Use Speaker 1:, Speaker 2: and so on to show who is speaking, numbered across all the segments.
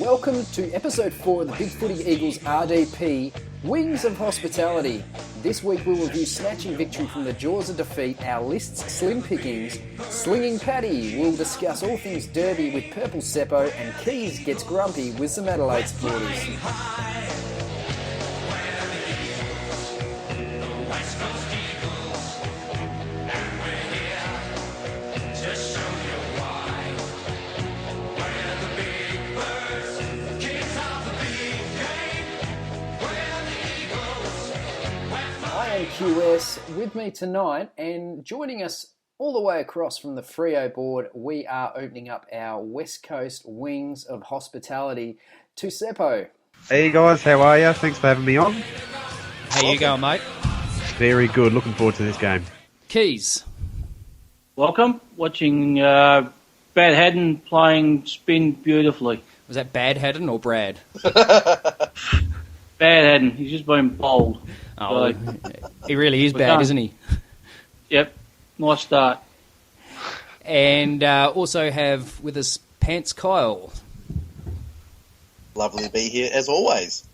Speaker 1: Welcome to episode 4 of the BigFooty Eagles RDP, Wings of Hospitality. This week we'll review snatching victory from the jaws of defeat, our list's slim pickings, slinging Paddy. We'll discuss all things derby with Purple Seppo, and Keys gets grumpy with some Adelaide supporters. QS with me tonight, and joining us all the way across from the Freo board, we are opening up our West Coast Wings of Hospitality to Seppo.
Speaker 2: Hey guys, how are you? Thanks for having me on.
Speaker 3: How you going, mate?
Speaker 2: Very good, looking forward to this game.
Speaker 1: Keys.
Speaker 4: Welcome. Watching Bad Haddon playing spin beautifully.
Speaker 1: Was that Bad Haddon or Brad?
Speaker 4: Bad Haddon. He's just been bold.
Speaker 1: Oh, he really is bad, isn't he?
Speaker 4: Yep. Nice start.
Speaker 1: And also have with us Pantskyle.
Speaker 5: Lovely to be here, as always.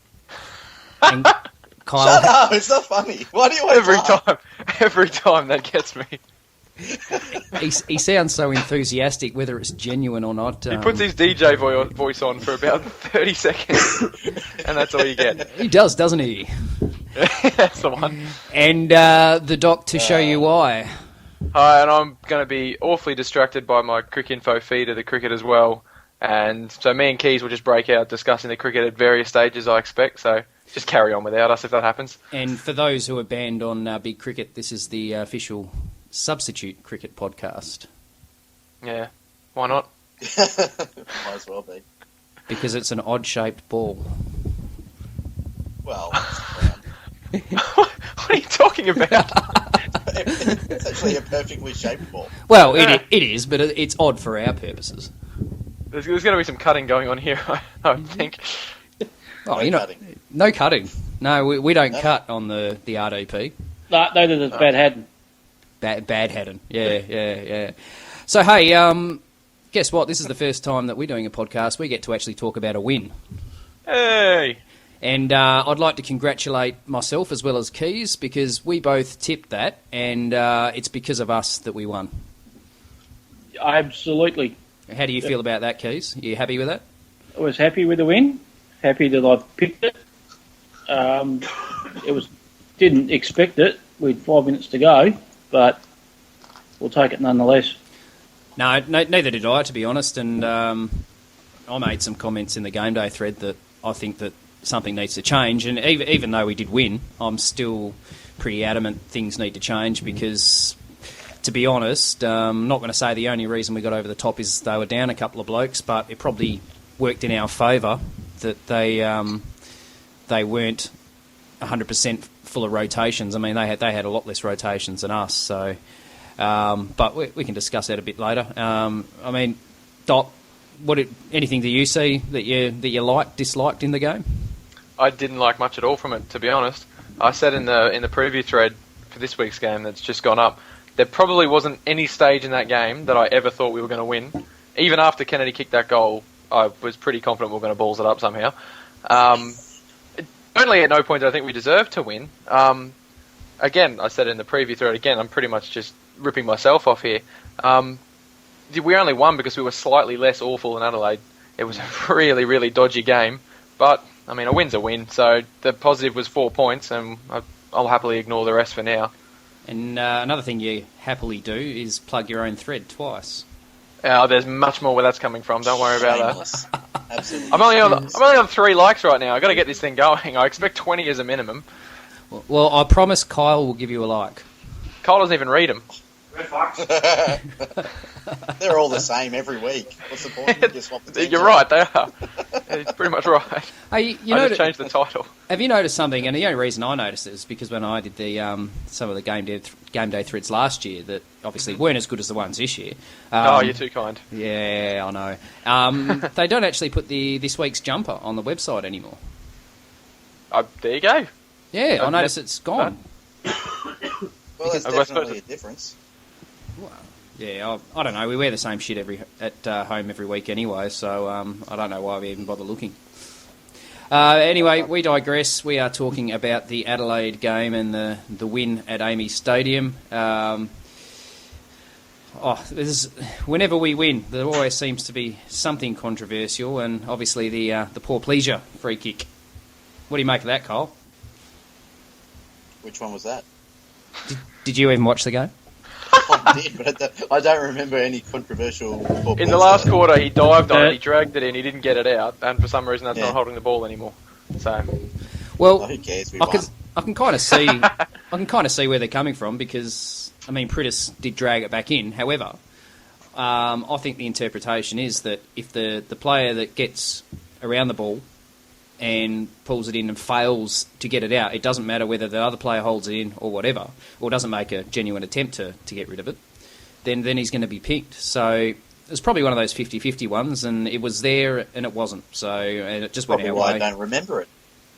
Speaker 1: And Kyle,
Speaker 5: Shut up, it's not funny. Why do you always laugh?
Speaker 3: Every time that gets me.
Speaker 1: he sounds so enthusiastic, whether it's genuine or not.
Speaker 3: He puts his DJ voice on for about 30 seconds, and that's all you get.
Speaker 1: He does, doesn't he?
Speaker 3: That's the one.
Speaker 1: And the doc to show you why.
Speaker 3: Hi, and I'm going to be awfully distracted by my cricket info feed of the cricket as well. And so me and Keys will just break out discussing the cricket at various stages, I expect. So just carry on without us if that happens.
Speaker 1: And for those who are banned on Big Cricket, this is the official substitute cricket podcast.
Speaker 3: Yeah, why not?
Speaker 5: Might as well be.
Speaker 1: Because it's an odd-shaped ball.
Speaker 5: Well,
Speaker 3: What are you talking about?
Speaker 5: it's actually a perfectly shaped ball.
Speaker 1: Well, it is, but it's odd for our purposes.
Speaker 3: There's going to be some cutting going on here, I think.
Speaker 1: Oh,
Speaker 5: No
Speaker 1: cutting. No cutting. No, we don't cut on the RDP.
Speaker 4: No, neither does Bad Haddon.
Speaker 1: Bad Haddon. Yeah. So, hey, guess what? This is the first time that we're doing a podcast. We get to actually talk about a win.
Speaker 3: Hey!
Speaker 1: And I'd like to congratulate myself as well as Keys, because we both tipped that, and it's because of us that we won.
Speaker 4: Absolutely.
Speaker 1: How do you feel about that, Keys? Are you happy with that?
Speaker 4: I was happy with the win. Happy that I picked it. Didn't expect it with 5 minutes to go, but we'll take it nonetheless.
Speaker 1: No, neither did I, to be honest. And I made some comments in the game day thread that I think that something needs to change. And even though we did win, I'm still pretty adamant things need to change because, to be honest, I'm not going to say the only reason we got over the top is they were down a couple of blokes, but it probably worked in our favour that they weren't 100% full of rotations. I mean, they had a lot less rotations than us. So, but we can discuss that a bit later. I mean, Doc, anything that you see that you disliked in the game?
Speaker 3: I didn't like much at all from it, to be honest. I said in the preview thread for this week's game that's just gone up, there probably wasn't any stage in that game that I ever thought we were going to win. Even after Kennedy kicked that goal, I was pretty confident we were going to balls it up somehow. Only at no point did I think we deserved to win. Again, I said in the preview thread again, I'm pretty much just ripping myself off here. We only won because we were slightly less awful than Adelaide. It was a really, really dodgy game. But, I mean, a win's a win. So the positive was 4 points, and I'll happily ignore the rest for now.
Speaker 1: And another thing you happily do is plug your own thread twice.
Speaker 3: There's much more where that's coming from. Don't worry about
Speaker 5: Shameless.
Speaker 3: that.
Speaker 5: Absolutely.
Speaker 3: I'm only on 3 likes right now. I've got to get this thing going. I expect 20 as a minimum.
Speaker 1: Well, I promise Kyle will give you a like.
Speaker 3: Kyle doesn't even read them.
Speaker 5: They're all the same every week. What's the point? You just swap the teams
Speaker 3: You're
Speaker 5: around.
Speaker 3: right, they are. It's pretty much right.
Speaker 1: Hey,
Speaker 3: I just changed the title.
Speaker 1: Have you noticed something? And the only reason I noticed it is because when I did the some of the game day threads last year that obviously weren't as good as the ones this year.
Speaker 3: You're too kind.
Speaker 1: Yeah, I know. They don't actually put this week's jumper on the website anymore.
Speaker 3: There you go.
Speaker 1: Yeah, I noticed it's gone.
Speaker 5: Well, there's definitely a difference.
Speaker 1: Well, Yeah, I don't know. We wear the same shit at home every week anyway, so I don't know why we even bother looking. Anyway, we digress. We are talking about the Adelaide game and the win at Amy Stadium. Whenever we win, there always seems to be something controversial, and obviously the poor pleasure free kick. What do you make of that, Kyle?
Speaker 5: Which one was that?
Speaker 1: Did you even watch the game?
Speaker 5: I did, but I don't remember any controversial.
Speaker 3: In the last quarter, he dived on it, he dragged it in, he didn't get it out, and for some reason that's not holding the ball anymore. So,
Speaker 1: well,
Speaker 5: who cares?
Speaker 1: I can kind of see, I can kind of see where they're coming from because Pritis did drag it back in. However, I think the interpretation is that if the player that gets around the ball and pulls it in and fails to get it out, it doesn't matter whether the other player holds it in or whatever, or doesn't make a genuine attempt to get rid of it, then he's going to be picked. So it's probably one of those 50-50 ones, and it was there and it wasn't. So and it just went our way.
Speaker 5: I don't remember it.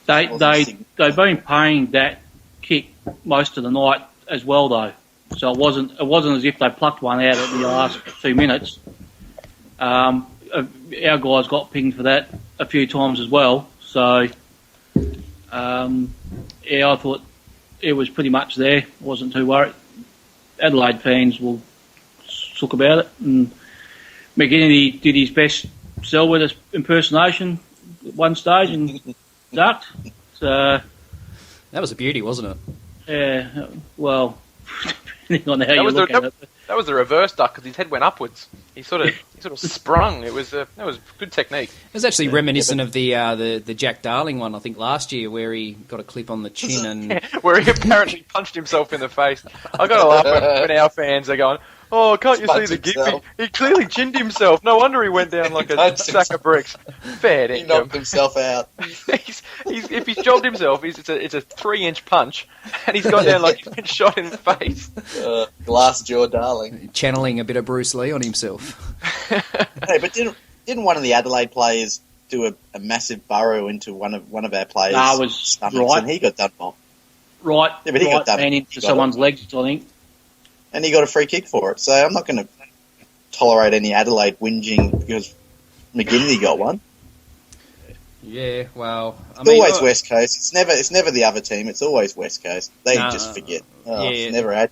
Speaker 4: They've been paying that kick most of the night as well, though. So it wasn't as if they plucked one out at the last 2 minutes. Our guys got pinged for that a few times as well. So, I thought it was pretty much there. Wasn't too worried. Adelaide fans will talk about it. And McGinnity did his best Selwood impersonation at one stage and ducked. So
Speaker 3: that was a beauty, wasn't it?
Speaker 4: Yeah. Well, depending on how you look at it.
Speaker 3: That was the reverse duck because his head went upwards. He sort of sprung. That was good technique.
Speaker 1: It was actually reminiscent of the Jack Darling one, I think, last year, where he got a clip on the chin and
Speaker 3: where he apparently punched himself in the face. I got to laugh when our fans are going, "Oh, can't you see the gif? He clearly chinned himself. No wonder he went down like a sack of bricks." Fair dinkum.
Speaker 5: He knocked himself out.
Speaker 3: If he's jobbed himself, it's a 3-inch punch, and he's gone down like he's been shot in the face.
Speaker 5: Glass jaw darling.
Speaker 1: Channeling a bit of Bruce Lee on himself.
Speaker 5: Hey, but didn't one of the Adelaide players do a massive burrow into one of our players' stomachs, and he got done for?
Speaker 4: Right,
Speaker 5: yeah, but he got done
Speaker 4: into someone's legs, I think.
Speaker 5: And he got a free kick for it. So I'm not going to tolerate any Adelaide whinging because McGinnity got one.
Speaker 1: Yeah, well,
Speaker 5: it's always West Coast. It's never the other team. It's always West Coast. They just forget. It's never had.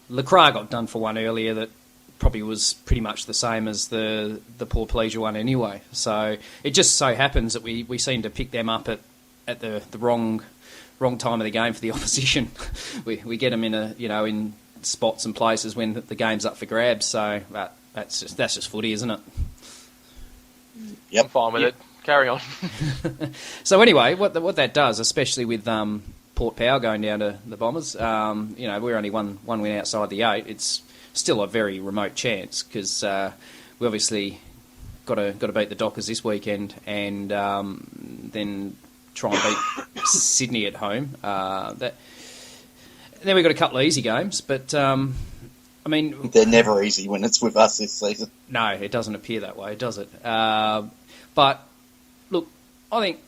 Speaker 1: Lacroix got done for one earlier that probably was pretty much the same as the poor pleasure one anyway. So it just so happens that we seem to pick them up at the wrong time of the game for the opposition. we get them in spots and places when the game's up for grabs. So that's just footy, isn't it?
Speaker 5: Yep.
Speaker 3: I'm fine with it. Carry on.
Speaker 1: So anyway, what that does, especially with Port Power going down to the Bombers, we're only one win outside the 8. It's still a very remote chance because we obviously got to beat the Dockers this weekend and then try and beat Sydney at home. Then we've got a couple of easy games, but
Speaker 5: they're never easy when it's with us this season.
Speaker 1: No, it doesn't appear that way, does it? But look, I think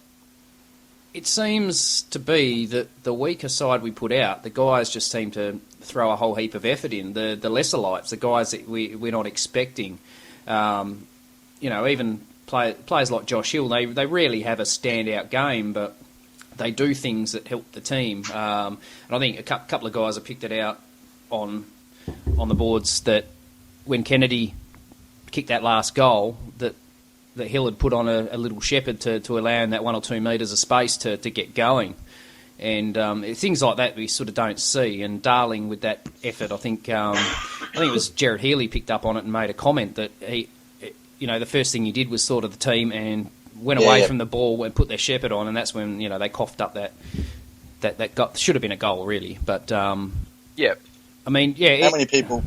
Speaker 1: it seems to be that the weaker side we put out, the guys just seem to throw a whole heap of effort in. The lesser lights, the guys that we're not expecting, even players like Josh Hill, they rarely have a standout game, but they do things that help the team. And I think a couple of guys have picked it out on the boards that when Kennedy kicked that last goal, that Hill had put on a little shepherd to allow him that 1 or 2 metres of space to get going. And things like that we sort of don't see. And Darling with that effort, I think it was Jared Healy picked up on it and made a comment that the first thing he did was sort of the team and went away from the ball and put their shepherd on, and that's when they coughed up that got, should have been a goal really. But
Speaker 3: yeah,
Speaker 5: How many people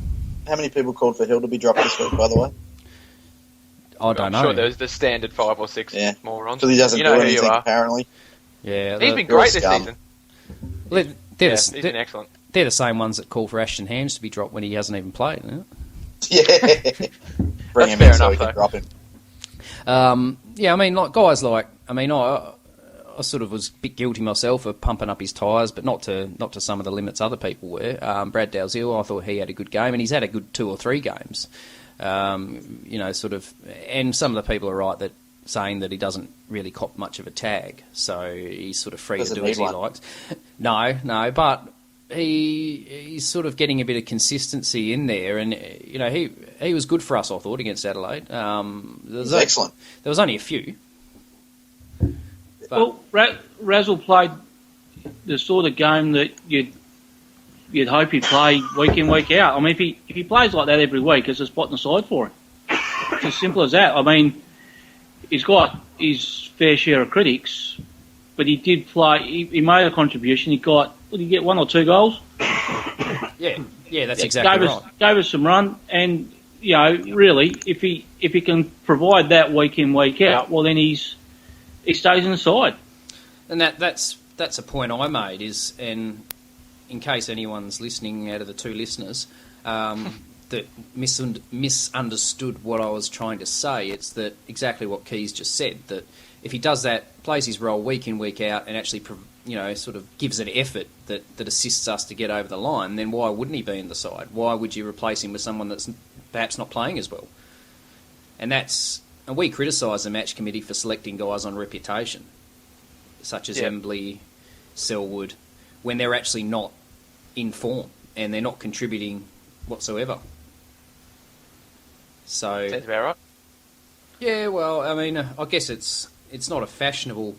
Speaker 5: called for Hill to be dropped this week, by the way?
Speaker 1: I don't know.
Speaker 3: I'm sure there's the standard 5 or 6 morons.
Speaker 5: So he doesn't do anything, apparently.
Speaker 1: Yeah,
Speaker 3: he's been great this season.
Speaker 1: Well,
Speaker 3: he's been excellent.
Speaker 1: They're the same ones that call for Ashton Hands to be dropped when he hasn't even played.
Speaker 5: Yeah. Bring him in so we can drop him.
Speaker 1: Guys like, I sort of was a bit guilty myself of pumping up his tyres, but not to some of the limits other people were. Brad Dalziel, I thought he had a good game, and he's had a good 2 or 3 games. Sort of, and some of the people are right that saying that he doesn't really cop much of a tag, so he's sort of free to do as he likes. No, but he's sort of getting a bit of consistency in there, and he was good for us, I thought, against Adelaide.
Speaker 5: Excellent.
Speaker 1: There was only a few.
Speaker 4: Well, Razzle played the sort of game that you'd hope he'd play week in, week out. I mean, if he plays like that every week, it's a spot in the side for him. It's as simple as that. I mean, he's got his fair share of critics, but he did play. He made a contribution. He got, did he get 1 or 2 goals?
Speaker 1: Yeah, that's exactly right.
Speaker 4: Gave us some run, and really, if he can provide that week in, week out, well, then he stays in the side.
Speaker 1: And that's a point I made is, and in case anyone's listening out of the 2 listeners that misunderstood what I was trying to say, it's that exactly what Keys just said, that if he does that, plays his role week in, week out, and actually sort of gives an effort that assists us to get over the line, then why wouldn't he be in the side? Why would you replace him with someone that's perhaps not playing as well? And we criticise the match committee for selecting guys on reputation, such as Embley, Selwood, when they're actually not in form and they're not contributing whatsoever. So
Speaker 3: sounds about right.
Speaker 1: Yeah, well, I mean, I guess it's not a fashionable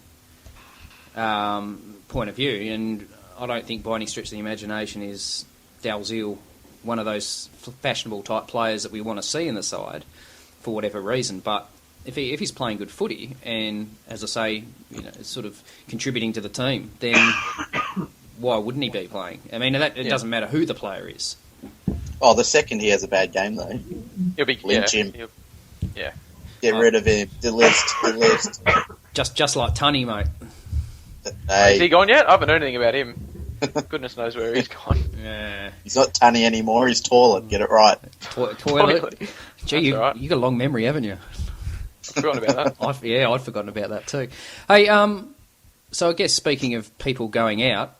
Speaker 1: point of view, and I don't think by any stretch of the imagination is Dalziel one of those fashionable type players that we want to see in the side for whatever reason. But if he's playing good footy and, as I say, sort of contributing to the team, then why wouldn't he be playing? I mean, it doesn't matter who the player is.
Speaker 5: Oh, the second he has a bad game, though,
Speaker 3: he'll be
Speaker 5: lynch him.
Speaker 3: Yeah.
Speaker 5: Get rid of him. Delist.
Speaker 1: Just like Tunny, mate.
Speaker 5: Hey.
Speaker 3: Is he gone yet? I haven't heard anything about him. Goodness knows where he's gone.
Speaker 1: Yeah.
Speaker 5: He's not Tunny anymore. He's toilet. Get it right.
Speaker 1: Toilet. Gee, you got a long memory, haven't you?
Speaker 3: I've forgotten about that.
Speaker 1: I'd forgotten about that too. Hey, so I guess speaking of people going out,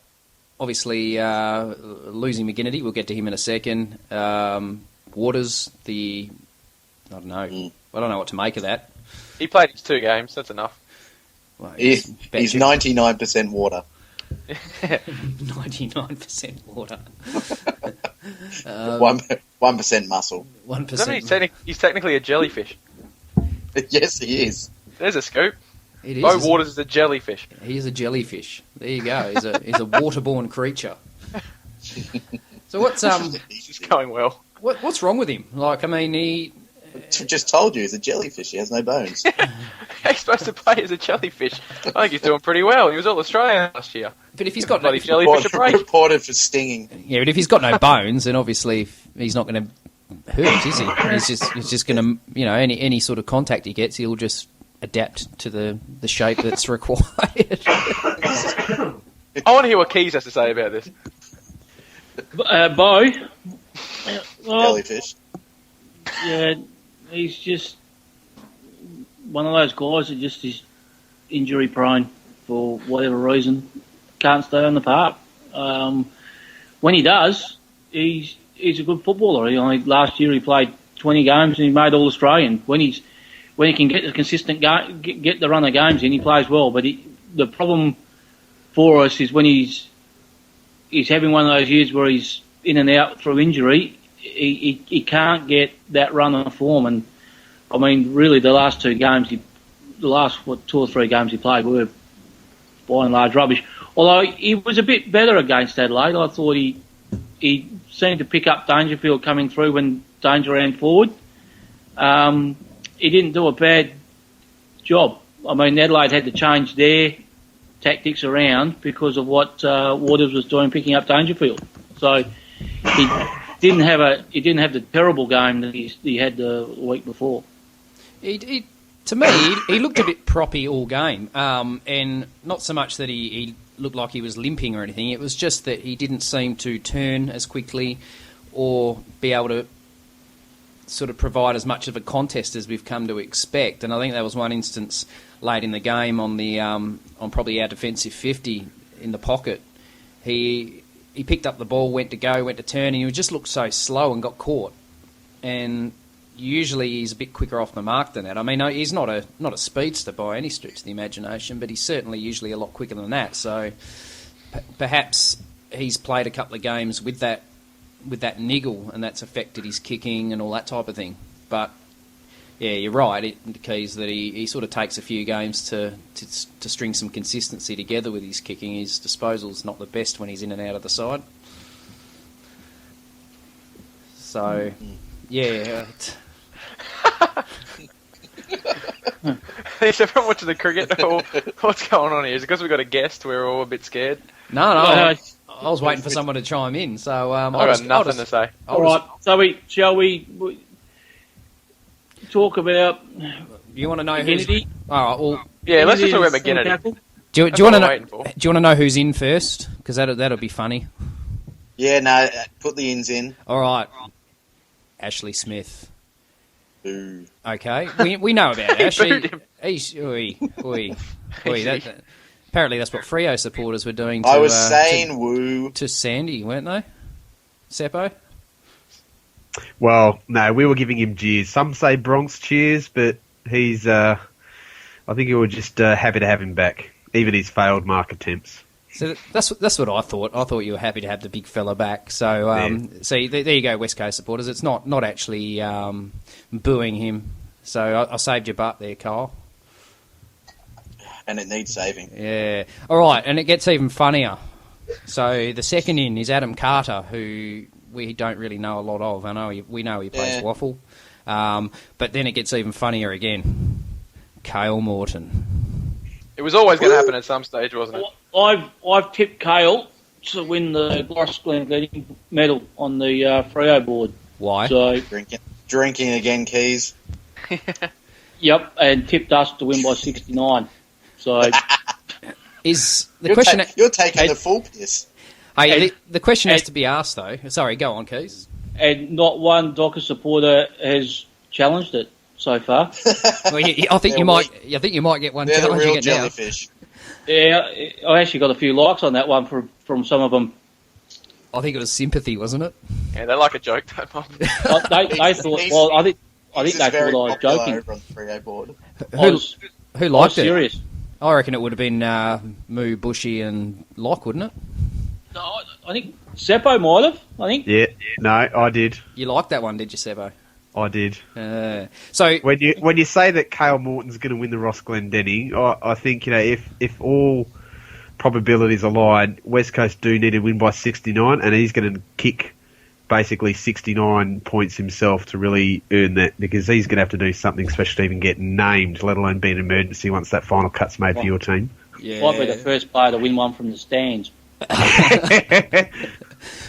Speaker 1: obviously losing McGinnity, we'll get to him in a second. Waters, I don't know. I don't know what to make of that.
Speaker 3: He played his 2 games. That's enough.
Speaker 5: Well, he's 99% water.
Speaker 1: 99% water.
Speaker 5: 1% muscle.
Speaker 1: 1%.
Speaker 3: He's technically a jellyfish.
Speaker 5: Yes, he is.
Speaker 3: There's a scoop.
Speaker 1: It is.
Speaker 3: Bo Waters is a jellyfish.
Speaker 1: He is a jellyfish. There you go. He's a waterborne creature. So what's
Speaker 3: He's going well.
Speaker 1: What's wrong with him? Like, I mean, he
Speaker 5: just told you he's a jellyfish. He has no bones.
Speaker 3: He's supposed to play as a jellyfish. I think he's doing pretty well. He was all Australian last year.
Speaker 1: But if he's got
Speaker 3: bloody jellyfish a break.
Speaker 5: Reported for stinging.
Speaker 1: Yeah, but if he's got no bones, then obviously he's not going to hurt, is he? He's just going to, any sort of contact he gets, he'll just adapt to the shape that's required.
Speaker 3: I want to hear what Keys has to say about this.
Speaker 4: Bo,
Speaker 5: Jellyfish.
Speaker 4: Yeah, he's just one of those guys that just is injury prone for whatever reason. Can't stay on the park. When he does, he's a good footballer. Last year he played 20 games and he made All Australian. When he can get the consistent get the run of games in, he plays well. But the problem for us is when he's having one of those years where he's in and out through injury. He can't get that run of form, and I mean, really, the last 2 games, the last 2 or 3 games he played were by and large rubbish. Although he was a bit better against Adelaide, I thought he seemed to pick up Dangerfield coming through when Danger ran forward. He didn't do a bad job. I mean, Adelaide had to change their tactics around because of what Waters was doing, picking up Dangerfield. So he didn't have the terrible game that he had the week before.
Speaker 1: To me, he looked a bit proppy all game, and not so much that he looked like he was limping or anything. It was just that he didn't seem to turn as quickly or be able to sort of provide as much of a contest as we've come to expect. And I think there was one instance late in the game on the on probably our defensive 50 in the pocket. He picked up the ball, went to turn, and he just looked so slow and got caught. And usually he's a bit quicker off the mark than that. I mean, he's not a speedster by any stretch of the imagination, but he's certainly usually a lot quicker than that. So perhaps he's played a couple of games with that niggle, and that's affected his kicking and all that type of thing. But yeah, you're right. The key is that he sort of takes a few games to string some consistency together with his kicking. His disposal's not the best when he's in and out of the side. So, yeah.
Speaker 3: Is everyone watching the cricket? What's going on here? Is it because we've got a guest? We're all a bit scared.
Speaker 1: No. I was waiting for someone to chime in, so
Speaker 3: I've got nothing to say.
Speaker 4: All right, so shall we talk about?
Speaker 1: You want to know
Speaker 4: who's?
Speaker 1: All right, well,
Speaker 3: yeah, let's just talk about McGinnity.
Speaker 1: Do you want to know who's in first? Because that'll be funny.
Speaker 5: Yeah, no, put the ins in.
Speaker 1: All right, Ashley Smith.
Speaker 5: Boo.
Speaker 1: Okay, we know about Ash. Apparently that's what Freo supporters were doing to,
Speaker 5: I was saying woo.
Speaker 1: To Sandy, weren't they? Seppo?
Speaker 2: Well, no, we were giving him cheers. Some say Bronx cheers, but he's, I think we were just happy to have him back, even his failed mark attempts.
Speaker 1: So that's what I thought. I thought you were happy to have the big fella back. So, see, there you go, West Coast supporters. It's not actually booing him. So I saved your butt there, Kyle.
Speaker 5: And it needs saving.
Speaker 1: Yeah. All right, and it gets even funnier. So the second in is Adam Carter, who we don't really know a lot of. We know he plays waffle. But then it gets even funnier again. Kale Morton.
Speaker 3: It was always going to happen at some stage, wasn't it?
Speaker 4: I've tipped Kale to win the Gloss Glenn medal on the Freo board.
Speaker 1: Why?
Speaker 4: So
Speaker 5: drinking again, Keys.
Speaker 4: Yep, and tipped us to win by 69. So
Speaker 1: is the question?
Speaker 5: You're taking the full piss.
Speaker 1: Hey, the question has to be asked though. Sorry, go on, Keys.
Speaker 4: And not one Docker supporter has challenged it so far.
Speaker 1: Well, I think you might get one challenging it now.
Speaker 5: Jellyfish.
Speaker 4: Yeah, I actually got a few likes on that one from some of them.
Speaker 1: I think it was sympathy, wasn't it?
Speaker 3: Yeah, they like a joke, don't they?
Speaker 4: They thought. Well, I think they thought I was joking.
Speaker 5: Over on the Freo board.
Speaker 1: Who liked it?
Speaker 4: Serious.
Speaker 1: I reckon it would have been Moo, Bushy, and Locke, wouldn't it?
Speaker 4: No, I think Seppo might have. I think.
Speaker 2: Yeah, no, I did.
Speaker 1: You liked that one, did you, Seppo?
Speaker 2: I did.
Speaker 1: So
Speaker 2: when you say that Kale Morton's going to win the Ross Glendenning, I think if all probabilities align, West Coast do need to win by 69, and he's going to kick basically 69 points himself to really earn that, because he's going to have to do something special to even get named, let alone be an emergency once that final cut's made for your team.
Speaker 4: Yeah. Might be the first player to win one from the stands.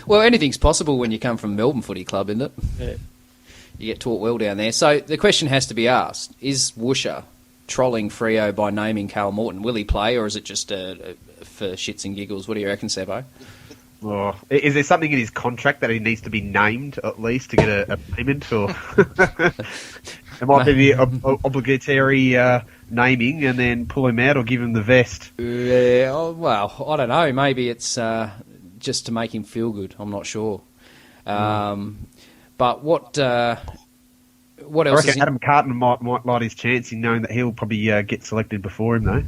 Speaker 1: Well, anything's possible when you come from Melbourne Footy Club, isn't it?
Speaker 4: Yeah.
Speaker 1: You get taught well down there. So the question has to be asked, is Woosha trolling Freo by naming Kale Morton? Will he play, or is it just for shits and giggles? What do you reckon, Seppo?
Speaker 2: Oh, is there something in his contract that he needs to be named at least to get a payment? Or it might be the obligatory naming and then pull him out or give him the vest.
Speaker 1: Yeah, well, I don't know. Maybe it's just to make him feel good. I'm not sure. But what else?
Speaker 2: I reckon Adam Carton might light his chance in knowing that he'll probably get selected before him, though.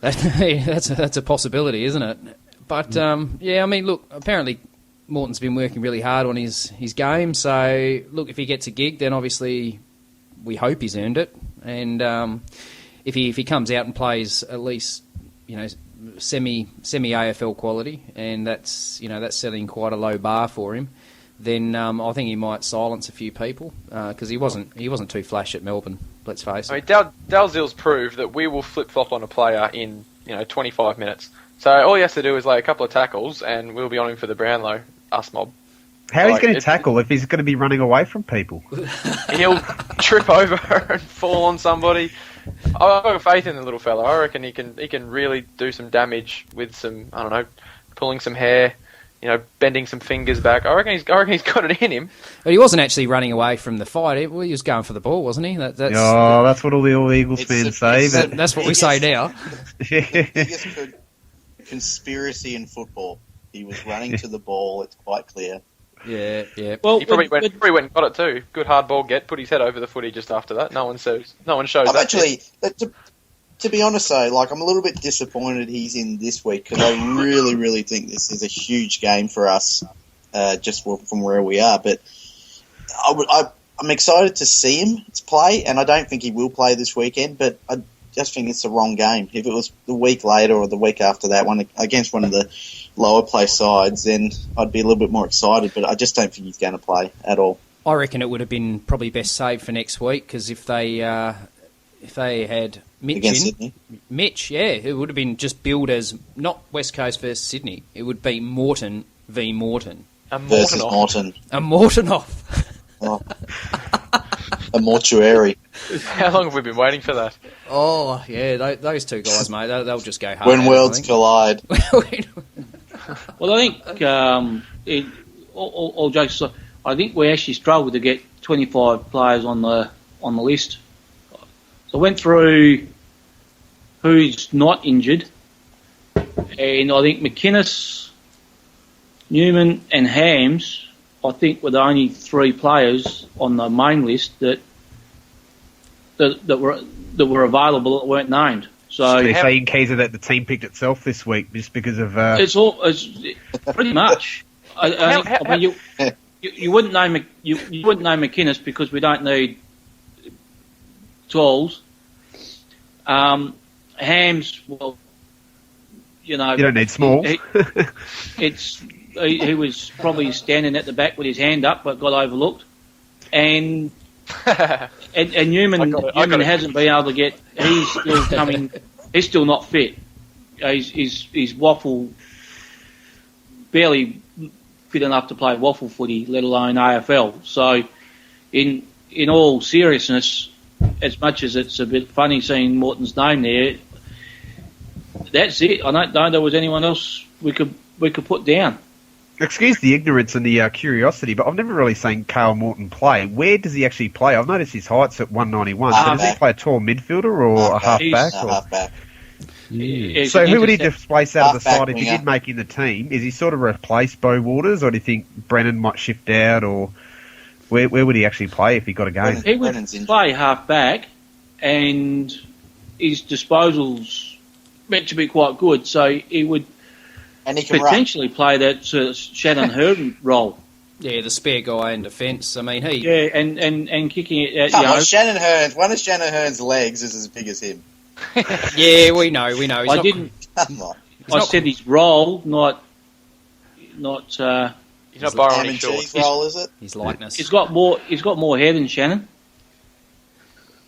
Speaker 1: That's a possibility, isn't it? But yeah, I mean, look. Apparently, Morton's been working really hard on his game. So, look, if he gets a gig, then obviously we hope he's earned it. And if he comes out and plays at least, semi AFL quality, and that's setting quite a low bar for him, then I think he might silence a few people because he wasn't too flash at Melbourne. Let's face it.
Speaker 3: I mean, Dalzill's proved that we will flip flop on a player in 25 minutes. So all he has to do is lay a couple of tackles, and we'll be on him for the Brownlow us mob.
Speaker 2: How he's going to tackle if he's going to be running away from people?
Speaker 3: He'll trip over and fall on somebody. I've got faith in the little fella. I reckon he can really do some damage with some, I don't know, pulling some hair, bending some fingers back. I reckon he's got it in him.
Speaker 1: But he wasn't actually running away from the fight. He was going for the ball, wasn't he? That's
Speaker 2: what all the Eagles fans say.
Speaker 1: That's what we say now.
Speaker 5: Biggest conspiracy in football. He was running to the ball. It's quite clear.
Speaker 1: Yeah.
Speaker 3: Well, he probably went and got it too. Good hard ball get. Put his head over the footy just after that. No one shows.
Speaker 5: Actually, to be honest though, I'm a little bit disappointed he's in this week because I really, really think this is a huge game for us, just from where we are. But I'm excited to see him play, and I don't think he will play this weekend. But I just think it's the wrong game. If it was the week later or the week after that one against one of the lower place sides, then I'd be a little bit more excited. But I just don't think he's going to play at all.
Speaker 1: I reckon it would have been probably best saved for next week because if they had Mitch, it would have been just billed as not West Coast versus Sydney. It would be Morton v Morton.
Speaker 5: Versus Morton.
Speaker 1: A Mortonoff.
Speaker 5: Oh. A mortuary.
Speaker 3: How long have we been waiting for that?
Speaker 1: Oh, yeah, those two guys, mate, they'll just go hard.
Speaker 5: When worlds collide.
Speaker 4: Well, I think, all jokes aside, I think we actually struggled to get 25 players on the list. So I went through who's not injured, and I think McInnes, Newman and Hams, I think were the only three players on the main list that were available that weren't named. So
Speaker 2: they're saying, Kaiser, that the team picked itself this week just because of...
Speaker 4: It's pretty much. You wouldn't name you wouldn't name McInnes because we don't need tools. Hams, well,
Speaker 2: you don't need small.
Speaker 4: He was probably standing at the back with his hand up, but got overlooked. And Newman hasn't been able to get. He's still coming. He's still not fit. He's waffle, barely fit enough to play waffle footy, let alone AFL. So, in all seriousness, as much as it's a bit funny seeing Morton's name there, that's it. I don't know there was anyone else we could put down.
Speaker 2: Excuse the ignorance and the curiosity, but I've never really seen Kyle Morton play. Where does he actually play? I've noticed his height's at 191. So does he play a tall midfielder or a half-back?
Speaker 5: Half-back.
Speaker 2: Yeah. So who would he displace out of the side if he did make in the team? Is he sort of replace Beau Waters, or do you think Brennan might shift out, or where would he actually play if he got a game?
Speaker 4: He would play half-back, and his disposal's meant to be quite good, so he would...
Speaker 5: And he can
Speaker 4: potentially play that Shannon Hearn role.
Speaker 1: Yeah, the spare guy in defence. I mean, he...
Speaker 4: Yeah, and kicking it at...
Speaker 5: Shannon Hearn, one of Shannon Hearn's legs is as big as him.
Speaker 1: Yeah, we know.
Speaker 4: I said his role, not
Speaker 3: he's not borrowing
Speaker 5: shorts. His role, is it?
Speaker 1: His likeness.
Speaker 4: He's got more hair than Shannon.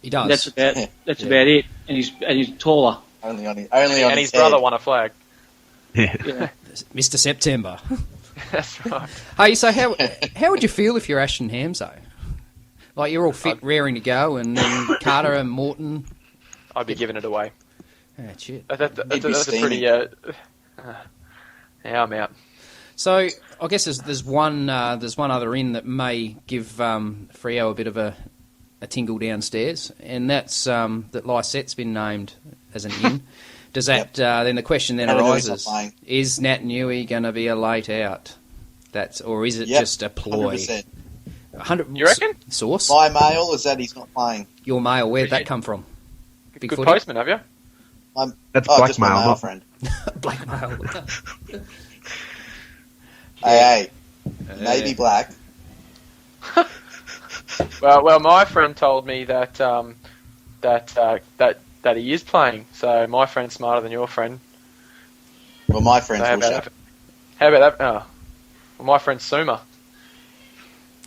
Speaker 1: He does.
Speaker 4: That's about it. And he's taller.
Speaker 5: Only on
Speaker 3: his brother won a flag.
Speaker 1: Yeah. Mr. September.
Speaker 3: That's right.
Speaker 1: Hey, so how would you feel if you're Ashton Hamzo? Like you're all fit, raring to go, and then Carter and Morton.
Speaker 3: I'd be giving it away.
Speaker 1: Oh, shit.
Speaker 3: That's a pretty. Yeah, I'm out.
Speaker 1: So I guess there's one other in that may give Freo a bit of a tingle downstairs, and that's that Lysette's been named as an in. Does that then the question then arises: is Nat Newey going to be a late out? Or is it just a ploy?
Speaker 5: 100%.
Speaker 3: You reckon?
Speaker 1: Source?
Speaker 5: My mail is that he's not playing.
Speaker 1: Your mail? Where'd that come from?
Speaker 3: Good postman, have you?
Speaker 2: That's blackmail,
Speaker 5: my mail friend.
Speaker 1: Blackmail.
Speaker 5: Hey, maybe black.
Speaker 3: Well, my friend told me that that he is playing. So my friend's smarter than your friend.
Speaker 5: Well, my friend's
Speaker 3: How about that? Oh. Well, my friend's Suma.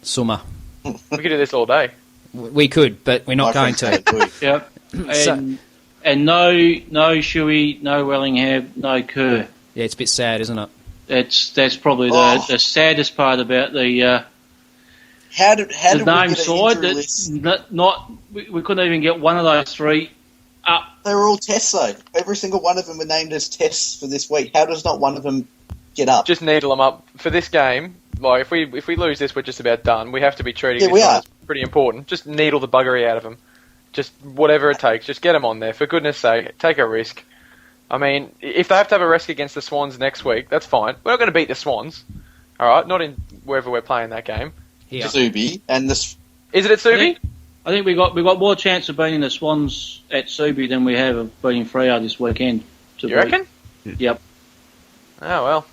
Speaker 1: Summer.
Speaker 3: We could do this all day.
Speaker 1: We could, but we're not going to.
Speaker 4: Yep. And no Shuey, no Wellingham, no Kerr.
Speaker 1: Yeah, it's a bit sad, isn't it?
Speaker 4: That's probably the saddest part about the
Speaker 5: how did
Speaker 4: the name
Speaker 5: we get
Speaker 4: side.
Speaker 5: an list?
Speaker 4: We couldn't even get one of those three up.
Speaker 5: They were all tests, though. Every single one of them were named as tests for this week. How does not one of them Get up.
Speaker 3: Just needle them up for this game. Like if we lose this, we're just about done. We have to be treating
Speaker 5: we
Speaker 3: this
Speaker 5: are.
Speaker 3: as pretty important. Just needle the buggery out of them. Just whatever it takes. Just get them on there. For goodness sake, take a risk. I mean, if they have to have a risk against the Swans next week, that's fine. We're not going to beat the Swans. All right, not in wherever we're playing that game.
Speaker 1: Here.
Speaker 5: Subi and this.
Speaker 3: Is it at Subi?
Speaker 4: I think we got more chance of beating the Swans at Subi than we have of beating Freo this weekend.
Speaker 3: You reckon?
Speaker 4: Yep.
Speaker 3: Oh well.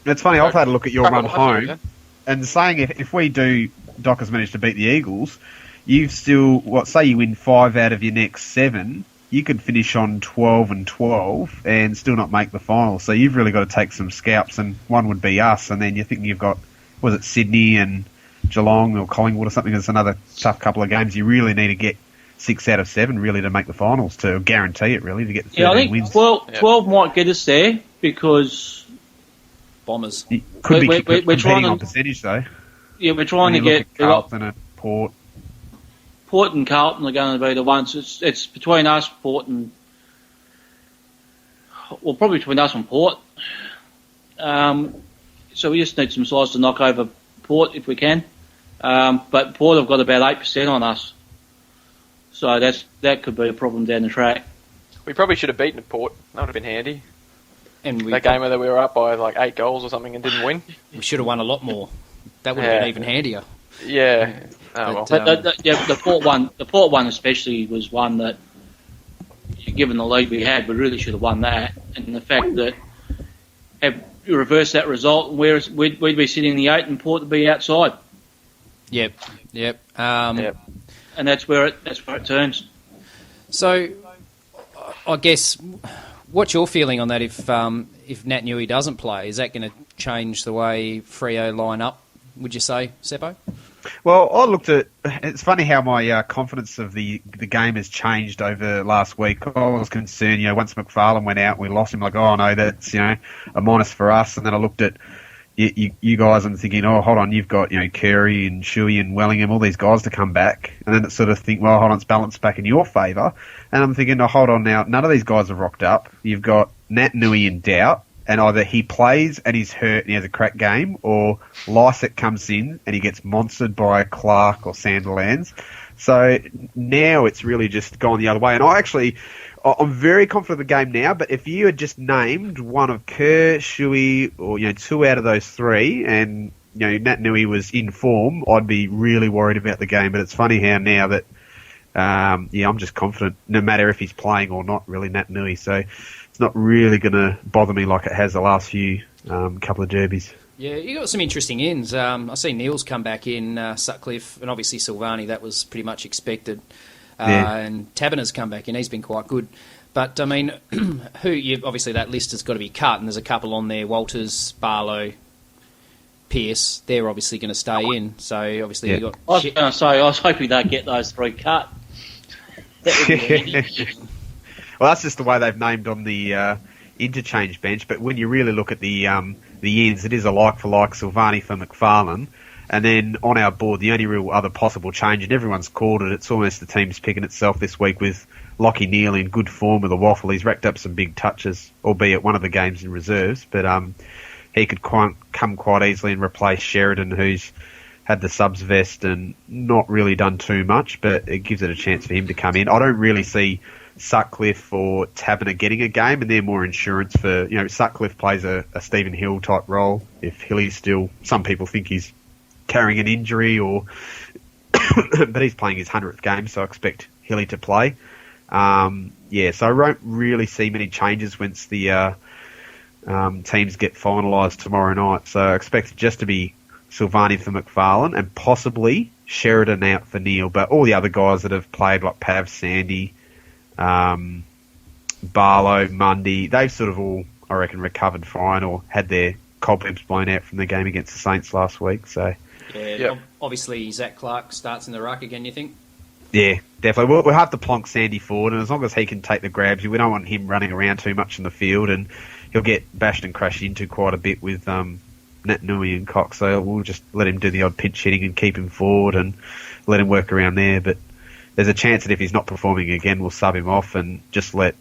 Speaker 2: It's funny. I've had a look at your run home,
Speaker 3: then.
Speaker 2: and saying if we do, Dockers manage to beat the Eagles, you've still say you win 5 out of your next 7. You could finish on 12-12 and still not make the final. So you've really got to take some scalps, and one would be us. And then you think you've got, was it Sydney and Geelong or Collingwood or something? It's another tough couple of games. You really need to get 6 out of 7 really to make the finals, to guarantee it really, to get the 13
Speaker 4: I think
Speaker 2: wins.
Speaker 4: 12 might get us there because
Speaker 1: Bombers.
Speaker 2: It could be
Speaker 4: we're
Speaker 2: competing
Speaker 4: trying
Speaker 2: on
Speaker 4: to-
Speaker 2: percentage though.
Speaker 4: yeah, we're trying to
Speaker 2: When you
Speaker 4: get
Speaker 2: look at Carlton and Port.
Speaker 4: Port and Carlton are going to be the ones. It's between us, Port, and probably between us and Port. So we just need some size to knock over Port if we can. But Port have got about 8% on us, so that could be a problem down the track.
Speaker 3: We probably should have beaten Port. That would have been handy.
Speaker 1: And
Speaker 3: That game where we were up by like 8 goals or something and didn't win.
Speaker 1: we should have won a lot more. That would have been even handier.
Speaker 3: Yeah. Oh well.
Speaker 1: But,
Speaker 4: The Port one especially was one that, given the lead we had, we really should have won that. And the fact that had you reversed that result, whereas we'd be sitting in the 8 and Port would be outside.
Speaker 1: Yep.
Speaker 3: Yep.
Speaker 4: And that's where it turns.
Speaker 1: So, I guess, what's your feeling on that? If Nat Nui doesn't play, is that going to change the way Freo line up? Would you say, Seppo?
Speaker 2: Well, I looked at. It's funny how my confidence of the game has changed over last week. I was concerned, once McFarlane went out, we lost him. Like, oh no, that's a minus for us. And then I looked at you guys and thinking, oh, hold on, you've got Curry and Shuey and Wellingham, all these guys to come back. And then it sort of think, well, hold on, it's balanced back in your favour. And I'm thinking, oh, hold on now, none of these guys have rocked up. You've got Nat Nui in doubt. And either he plays and he's hurt and he has a crack game, or Lysett comes in and he gets monstered by Clark or Sandilands. So now it's really just gone the other way. And I'm very confident of the game now, but if you had just named one of Kerr, Shuey, or 2 out of those 3, and Nat Nui was in form, I'd be really worried about the game. But it's funny how now that I'm just confident, no matter if he's playing or not, really, Nat Nui. So it's not really going to bother me like it has the last few couple of derbies.
Speaker 1: Yeah, you got some interesting ends. I see Neil's come back in, Sutcliffe, and obviously Silvani. That was pretty much expected. And Taberner's come back in. He's been quite good. But, I mean, obviously that list has got to be cut, and there's a couple on there, Walters, Barlow, Pearce. They're obviously going to stay in. So, obviously, you've got...
Speaker 4: I was going to say, I was hoping they'd get those 3 cut. That would be handy.
Speaker 2: Well, that's just the way they've named on the interchange bench. But when you really look at the ends, it is a like-for-like Silvani for McFarlane. And then on our board, the only real other possible change, and everyone's called it, it's almost the team's picking itself this week with Lockie Neal in good form with a waffle. He's racked up some big touches, albeit one of the games in reserves. But he could come quite easily and replace Sheridan, who's had the subs vest and not really done too much, but it gives it a chance for him to come in. I don't really see Sutcliffe or Taberner getting a game, and they're more insurance for, Sutcliffe plays a Stephen Hill type role. If Hilly's still, some people think he's carrying an injury but he's playing his 100th game, so I expect Hilly to play. So I won't really see many changes once the teams get finalised tomorrow night. So I expect it just to be Silvani for McFarlane and possibly Sheridan out for Neil, but all the other guys that have played, like Pav, Sandy, Barlow, Mundy, they've sort of all, I reckon, recovered fine or had their cobwebs blown out from the game against the Saints last week. So
Speaker 1: Obviously Zach Clark starts in the ruck again, you think?
Speaker 2: Yeah, definitely. We'll have to plonk Sandy forward, and as long as he can take the grabs, we don't want him running around too much in the field, and he'll get bashed and crashed into quite a bit with Nat Nui and Cox. So we'll just let him do the odd pinch hitting and keep him forward and let him work around there. But there's a chance that if he's not performing again, we'll sub him off and just let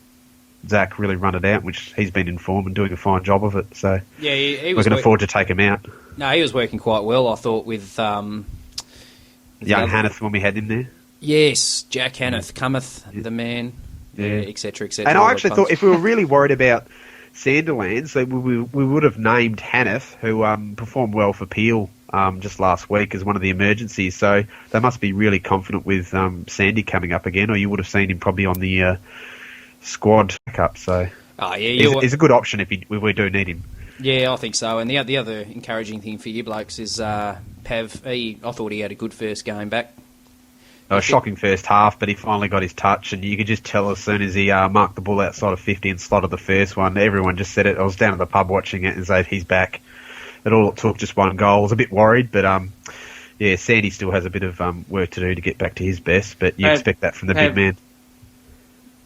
Speaker 2: Zach really run it out, which he's been in form and doing a fine job of it. So
Speaker 1: yeah, he
Speaker 2: we
Speaker 1: was
Speaker 2: can afford to take him out.
Speaker 1: No, he was working quite well, I thought, with
Speaker 2: Young Hanneth when we had him there.
Speaker 1: Yes, Jack Hanneth cometh, the man, etc., etc.
Speaker 2: And I actually thought if we were really worried about Sandilands, we would have named Hanneth, who performed well for Peel just last week as one of the emergencies. So they must be really confident with Sandy coming up again, or you would have seen him probably on the squad backup. So he's a good option if we do need him.
Speaker 1: Yeah, I think so. And the other encouraging thing for you blokes is Pav. I thought he had a good first game back.
Speaker 2: A shocking first half, but he finally got his touch, and you could just tell as soon as he marked the ball outside of 50 and slotted the first one, everyone just said it. I was down at the pub watching it and said he's back. It took just one goal. I was a bit worried, but Sandy still has a bit of work to do to get back to his best, but you expect that from the big man.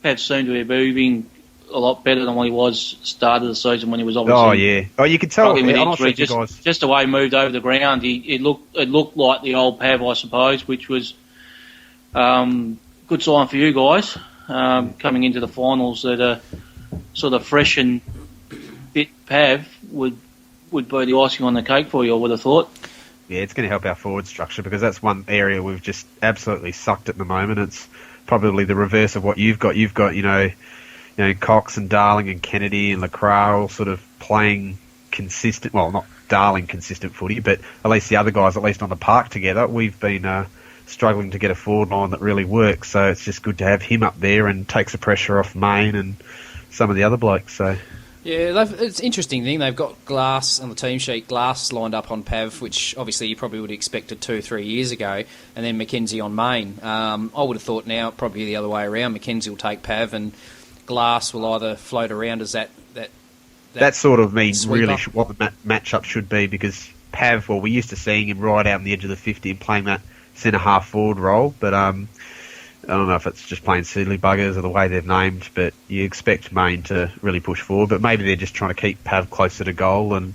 Speaker 4: Pav seemed to be moving a lot better than what he was start of the season when he was obviously.
Speaker 2: Oh yeah. Oh, you could tell.
Speaker 4: Just the way he moved over the ground, it looked like the old Pav, I suppose, which was good sign for you guys coming into the finals. That a sort of fresh and fit Pav would be the icing on the cake for you, I would have thought.
Speaker 2: Yeah, it's going to help our forward structure because that's one area we've just absolutely sucked at the moment. It's probably the reverse of what you've got. You've got Cox and Darling and Kennedy and Lacroix all sort of playing consistent, well, not Darling consistent footy, but at least the other guys, at least on the park together, we've been struggling to get a forward line that really works. So it's just good to have him up there and takes the pressure off Main and some of the other blokes. So
Speaker 1: yeah, it's an interesting thing. They've got Glass on the team sheet, Glass lined up on Pav, which obviously you probably would have expected 2-3 years ago, and then Mackenzie on Main. I would have thought now probably the other way around. Mackenzie will take Pav and Glass will either float around as that
Speaker 2: sort of means
Speaker 1: sweeper.
Speaker 2: Really what the matchup should be, because Pav, well, we used to seeing him right out on the edge of the 50 and playing that centre-half forward role, but I don't know if it's just plain silly buggers or the way they've named, but you expect Main to really push forward, but maybe they're just trying to keep Pav closer to goal and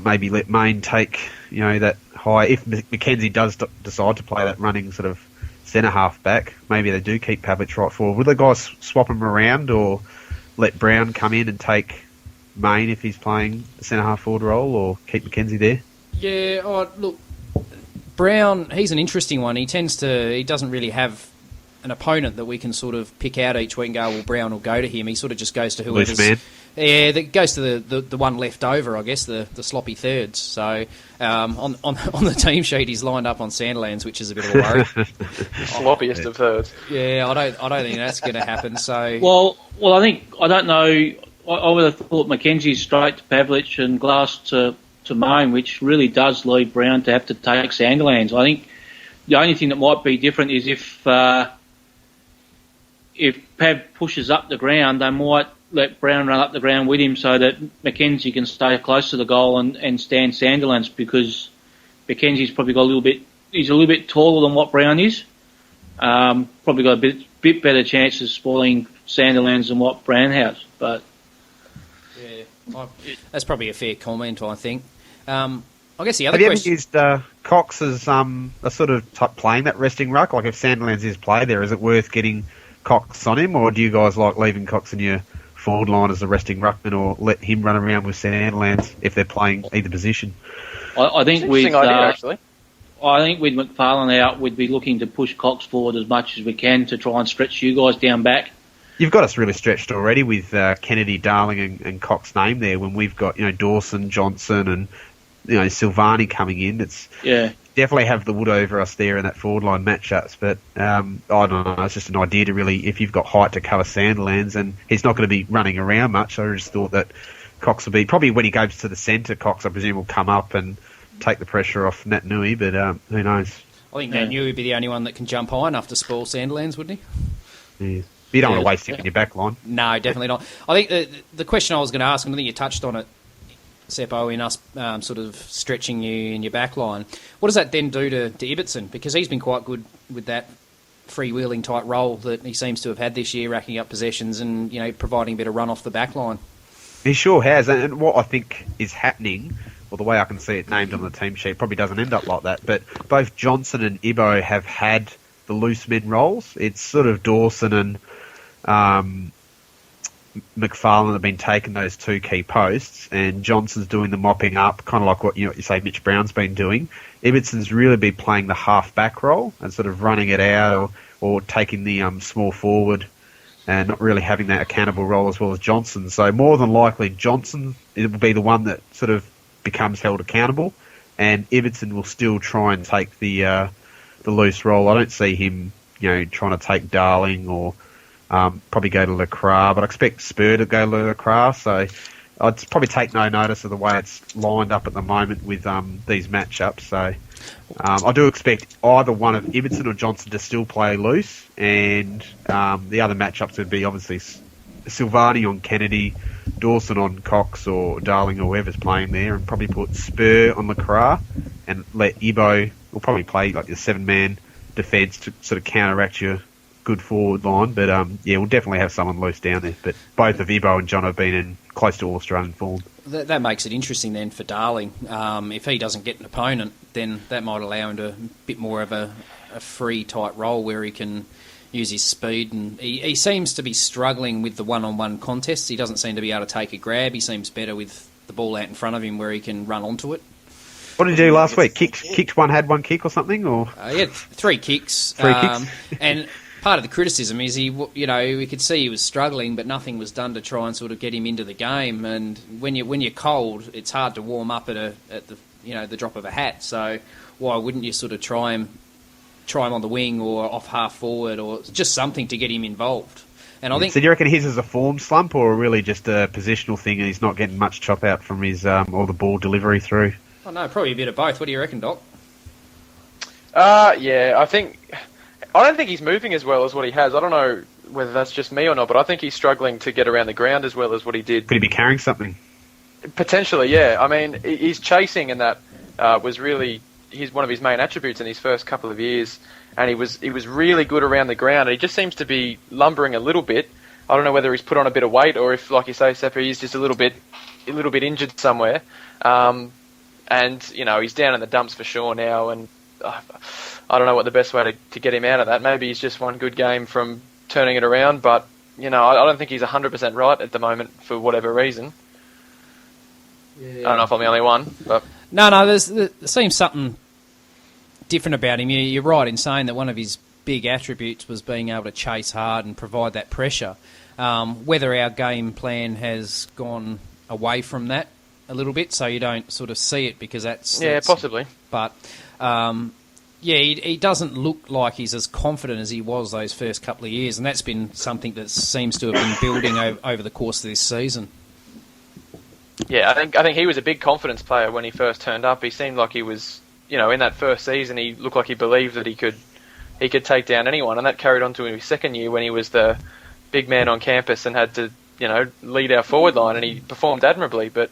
Speaker 2: maybe let Main take that high. If Mackenzie does decide to play that running sort of centre-half back, maybe they do keep Pavlich right forward. Would the guys swap him around or let Brown come in and take Main if he's playing the centre-half forward role, or keep Mackenzie there?
Speaker 1: Yeah, look, Brown, he's an interesting one. He doesn't really have an opponent that we can sort of pick out each week and go, well, Brown will go to him. He sort of just goes to whoever's...
Speaker 2: Loose man.
Speaker 1: Yeah, that goes to the one left over, I guess, the sloppy thirds. So on the team sheet, he's lined up on Sandilands, which is a bit of a worry.
Speaker 3: Sloppiest of thirds.
Speaker 1: Yeah, I don't think that's going to happen. So
Speaker 4: well, I don't know. I would have thought Mackenzie straight to Pavlich and Glass to Main, which really does leave Brown to have to take Sandilands. I think the only thing that might be different is if Pav pushes up the ground, they might let Brown run up the ground with him so that Mackenzie can stay close to the goal and stand Sandilands, because Mackenzie's probably got he's a little bit taller than what Brown is. Probably got a bit better chance of spoiling Sandilands than what Brown has. But
Speaker 1: yeah, that's probably a fair comment, I think. I guess the other
Speaker 2: question...
Speaker 1: Have you
Speaker 2: ever used Cox as a sort of playing that resting ruck? Like if Sandilands is play there, is it worth getting Cox on him, or do you guys like leaving Cox in your forward line as a resting ruckman, or let him run around with Sandilands if they're playing either position?
Speaker 4: I think
Speaker 3: idea, actually.
Speaker 4: I think with McFarlane out, we'd be looking to push Cox forward as much as we can to try and stretch you guys down back.
Speaker 2: You've got us really stretched already with Kennedy, Darling, and Cox name there. When we've got Dawson, Johnson, and Silvani coming in, it's definitely have the wood over us there in that forward line matchups. But I don't know, it's just an idea to really, if you've got height to cover Sandilands, and he's not going to be running around much. I just thought that Cox will be probably when he goes to the centre. Cox, I presume, will come up and take the pressure off Nat Nui, but who knows?
Speaker 1: I think Nat Nui would be the only one that can jump high enough to spoil Sandilands, wouldn't he?
Speaker 2: Yeah. You don't want to waste him in your back line.
Speaker 1: No, definitely not. I think the question I was going to ask, and I think you touched on it, Seppo, in us sort of stretching you in your back line, what does that then do to Ibbotson? Because he's been quite good with that freewheeling type role that he seems to have had this year, racking up possessions and providing a bit of run off the back line.
Speaker 2: He sure has, and what I think is happening, or the way I can see it named on the team sheet, probably doesn't end up like that, but both Johnson and Ibbo have had the loose men roles. It's sort of Dawson and McFarlane have been taking those two key posts, and Johnson's doing the mopping up, kind of like what you say Mitch Brown's been doing. Ibbetson's really been playing the half-back role and sort of running it out or taking the small forward and not really having that accountable role as well as Johnson. So more than likely, Johnson it will be the one that sort of becomes held accountable, and Ibbetson will still try and take the loose role. I don't see him, trying to take Darling or probably go to Lacroix, but I expect Spur to go to Lacroix. So I'd probably take no notice of the way it's lined up at the moment with these matchups. So I do expect either one of Ibbetson or Johnson to still play loose, and the other matchups would be obviously Silvani on Kennedy, Dawson on Cox or Darling or whoever's playing there, and probably put Spur on Lacroix and let Ibo, will probably play like the 7-man defence to sort of counteract your good forward line. But we'll definitely have someone loose down there. But both of Ibo and John have been in close to All-Australian form.
Speaker 1: That makes it interesting then for Darling. If he doesn't get an opponent, then that might allow him to a bit more of a free type role where he can use his speed. And he seems to be struggling with the one-on-one contests. He doesn't seem to be able to take a grab. He seems better with the ball out in front of him where he can run onto it.
Speaker 2: What did he do last week? Kicked one, had one kick or something? Or
Speaker 1: he had 3 kicks. And part of the criticism is we could see he was struggling, but nothing was done to try and sort of get him into the game. And when you're cold, it's hard to warm up at the drop of a hat. So why wouldn't you sort of try him on the wing or off half forward or just something to get him involved? And I think. So
Speaker 2: do you reckon his is a form slump or really just a positional thing, and he's not getting much chop out from his or the ball delivery through?
Speaker 1: Oh no, probably a bit of both. What do you reckon, Doc?
Speaker 3: Yeah, I don't think he's moving as well as what he has. I don't know whether that's just me or not, but I think he's struggling to get around the ground as well as what he did.
Speaker 2: Could he be carrying something?
Speaker 3: Potentially, yeah. I mean, he's chasing, and that was really one of his main attributes in his first couple of years. And he was really good around the ground. And he just seems to be lumbering a little bit. I don't know whether he's put on a bit of weight or if, like you say, Seppo, he's just a little bit injured somewhere. And he's down in the dumps for sure now. And I don't know what the best way to get him out of that. Maybe he's just one good game from turning it around, but I don't think he's 100% right at the moment for whatever reason. Yeah. I don't know if I'm the only one, but
Speaker 1: no, there seems something different about him. You're right in saying that one of his big attributes was being able to chase hard and provide that pressure. Whether our game plan has gone away from that a little bit, so you don't sort of see it because that's
Speaker 3: possibly.
Speaker 1: But he doesn't look like he's as confident as he was those first couple of years, and that's been something that seems to have been building over the course of this season.
Speaker 3: Yeah, I think he was a big confidence player when he first turned up. He seemed like he was, in that first season, he looked like he believed that he could take down anyone, and that carried on to his second year when he was the big man on campus and had to, lead our forward line, and he performed admirably. But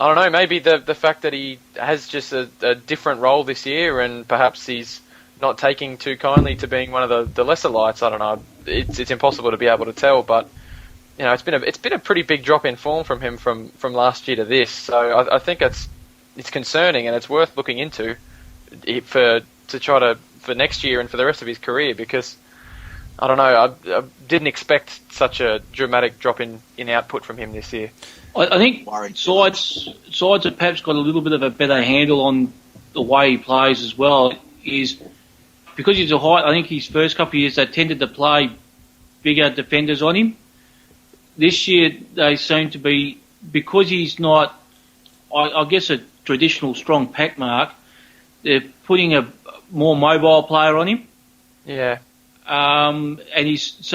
Speaker 3: I don't know, maybe the fact that he has just a different role this year, and perhaps he's not taking too kindly to being one of the lesser lights. I don't know. It's impossible to be able to tell, but it's been a pretty big drop in form from him from last year to this. So I think it's concerning, and it's worth looking into for next year and for the rest of his career, because I don't know, I didn't expect such a dramatic drop in output from him this year.
Speaker 4: I think Sides have perhaps got a little bit of a better handle on the way he plays as well. Is because he's a height. I think his first couple of years they tended to play bigger defenders on him. This year they seem to be, because he's not, I guess, a traditional strong pack mark. They're putting a more mobile player on him.
Speaker 3: Yeah.
Speaker 4: And his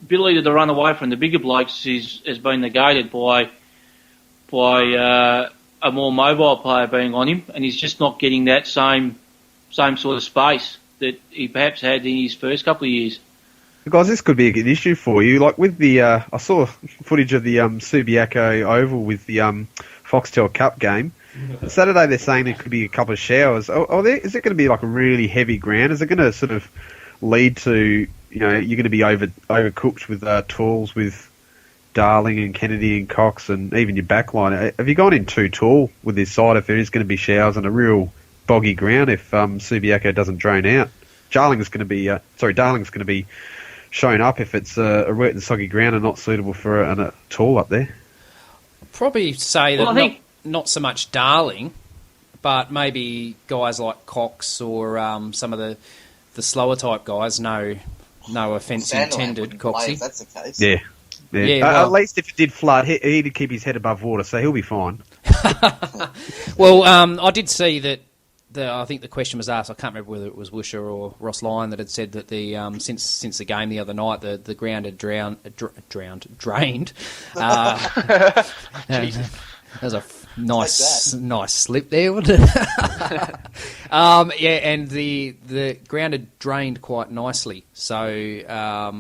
Speaker 4: ability to run away from the bigger blokes has been negated by a more mobile player being on him, and he's just not getting that same sort of space that he perhaps had in his first couple of years.
Speaker 2: Guys, this could be a good issue for you. Like with the, I saw footage of the Subiaco Oval with the Foxtel Cup game. Saturday they're saying there could be a couple of showers. Is it going to be like a really heavy ground? Is it going to sort of lead to, you're going to be overcooked with tools with Darling and Kennedy and Cox and even your back line? Have you gone in too tall with this side if there is going to be showers and a real boggy ground if Subiaco doesn't drain out? Darling's going to be showing up if it's a wet and soggy ground and not suitable for a tool up there.
Speaker 1: Probably say that
Speaker 4: Well, I think-
Speaker 1: not so much Darling, but maybe guys like Cox or some of the slower type guys. No offence
Speaker 5: Sandland
Speaker 1: intended,
Speaker 5: wouldn't play
Speaker 1: Coxie.
Speaker 5: if that's the case.
Speaker 2: Yeah.
Speaker 1: Yeah, well-
Speaker 2: at least if it did flood, he'd keep his head above water, so he'll be fine.
Speaker 1: Well, I did see that. I think the question was asked. I can't remember whether it was Woosher or Ross Lyon that had said that the since the game the other night, the ground had drained. That was a nice slip there, wasn't it? And the ground had drained quite nicely. So
Speaker 2: I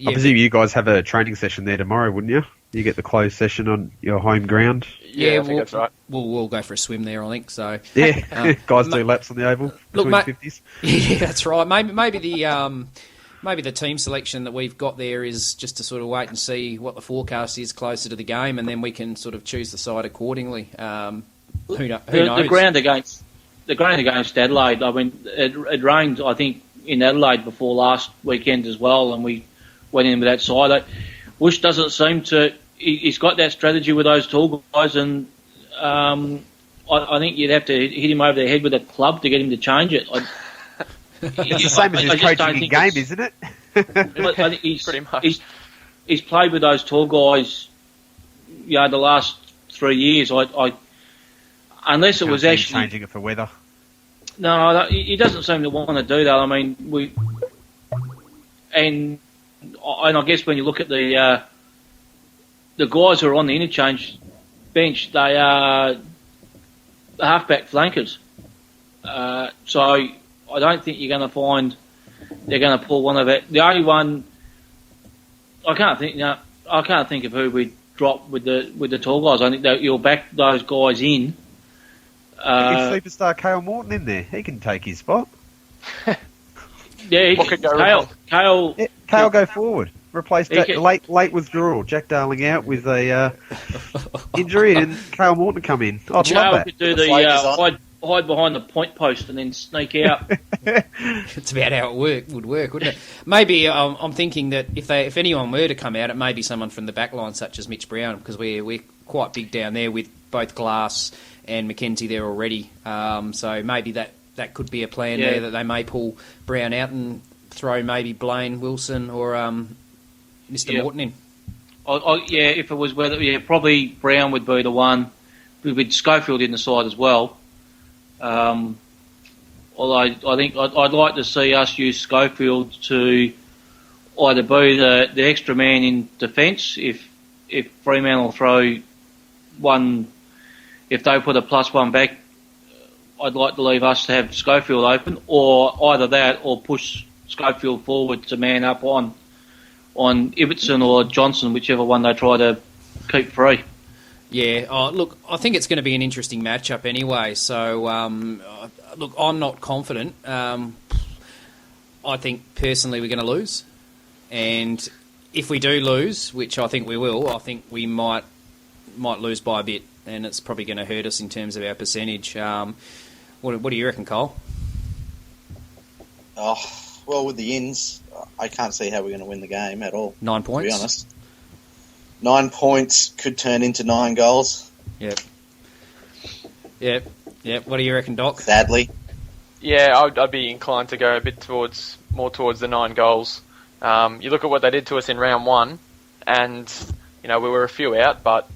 Speaker 2: presume you guys have a training session there tomorrow, wouldn't you? You get the closed session on your home ground.
Speaker 3: Yeah, I think that's right.
Speaker 1: We'll go for a swim there, I think. So
Speaker 2: Yeah, guys do laps on the oval between
Speaker 1: mate,
Speaker 2: 50s.
Speaker 1: Yeah, that's right. Maybe the team selection that we've got there is just to sort of wait and see what the forecast is closer to the game, and then we can sort of choose the side accordingly. Who knows?
Speaker 4: The ground against Adelaide. I mean, it rained, I think, in Adelaide before last weekend as well, and we went in with that side. Woosh doesn't seem to. He's got that strategy with those tall guys, and I think you'd have to hit him over the head with a club to get him to change it.
Speaker 2: It's the same as his coaching in game, isn't it?
Speaker 4: I think
Speaker 3: Pretty much.
Speaker 4: He's played with those tall guys, the last 3 years. Unless it was actually
Speaker 2: changing it for weather.
Speaker 4: No, he doesn't seem to want to do that. I mean, and I guess when you look at the guys who are on the interchange bench, they are the halfback flankers. So I don't think you're going to find they're going to pull one of it. The only one I can't think of who we drop with the tall guys. I think that you'll back those guys in.
Speaker 2: Superstar Kale Morton in there. He can take his spot.
Speaker 4: Yeah,
Speaker 3: What could go wrong?
Speaker 4: Kale.
Speaker 2: Yeah, Kale go forward. Replace late withdrawal. Jack Darling out with a injury, and Kale Morton come in. I'd love
Speaker 4: Kale
Speaker 2: that.
Speaker 4: could do
Speaker 5: The
Speaker 4: the
Speaker 5: flavour's on.
Speaker 4: hide behind the point post and then sneak out.
Speaker 1: It's about how it would work, wouldn't it? Maybe I'm thinking that if anyone were to come out, it may be someone from the back line, such as Mitch Brown, because we're quite big down there with both Glass and Mackenzie there already. So maybe that could be a plan there, that they may pull Brown out and throw maybe Blaine Wilson or Mr. Morton in.
Speaker 4: If it was probably Brown would be the one with Schofield in the side as well. Although I think I'd like to see us use Schofield to either be the extra man in defence if Fremantle throw one, if they put a +1 back, I'd like to leave us to have Schofield open, or either that or push Schofield forward to man up on Ibbotson or Johnson, whichever one they try to keep free.
Speaker 1: Yeah, look, I think it's going to be an interesting matchup anyway. So, look, I'm not confident. I think personally we're going to lose, and if we do lose, which I think we will, I think we might lose by a bit, and it's probably going to hurt us in terms of our percentage. What do you reckon, Cole?
Speaker 5: Oh, well, with the ins, I can't see how we're going to win the game at all.
Speaker 1: 9 points?
Speaker 5: To be honest. 9 points could turn into 9 goals.
Speaker 1: Yep. What do you reckon, Doc?
Speaker 5: Sadly.
Speaker 3: Yeah, I'd be inclined to go a bit more towards the 9 goals. You look at what they did to us in round 1, and we were a few out, but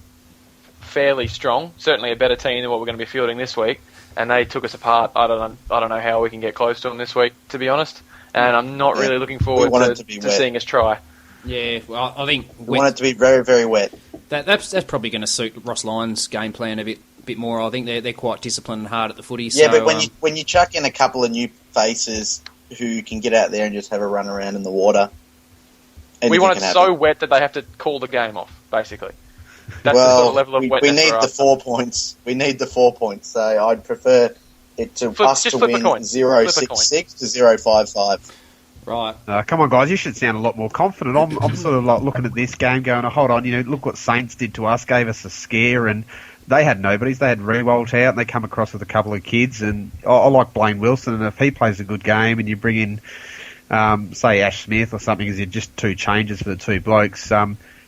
Speaker 3: fairly strong. Certainly a better team than what we're going to be fielding this week. And they took us apart. I don't know how we can get close to them this week, to be honest. And I'm not really looking forward to seeing us try.
Speaker 1: Yeah, well, I think
Speaker 5: we want it to be very, very wet.
Speaker 1: That's probably going to suit Ross Lyon's game plan a bit more. I think they're quite disciplined and hard at the footy.
Speaker 5: Yeah,
Speaker 1: so,
Speaker 5: but when you chuck in a couple of new faces who can get out there and just have a run around in the water,
Speaker 3: we want it so wet that they have to call the game off, basically. That's the sort of level of wetness
Speaker 5: we need the 4 points. We need the 4 points. So I'd prefer it to us to win 0-6-6 to 0-5-5.
Speaker 1: Right.
Speaker 2: Come on, guys. You should sound a lot more confident. I'm sort of like looking at this game going, hold on, look what Saints did to us, gave us a scare, and they had nobodies. They had Rewalt out, and they come across with a couple of kids, and I like Blaine Wilson, and if he plays a good game and you bring in say Ash Smith or something, is just 2 changes for the 2 blokes.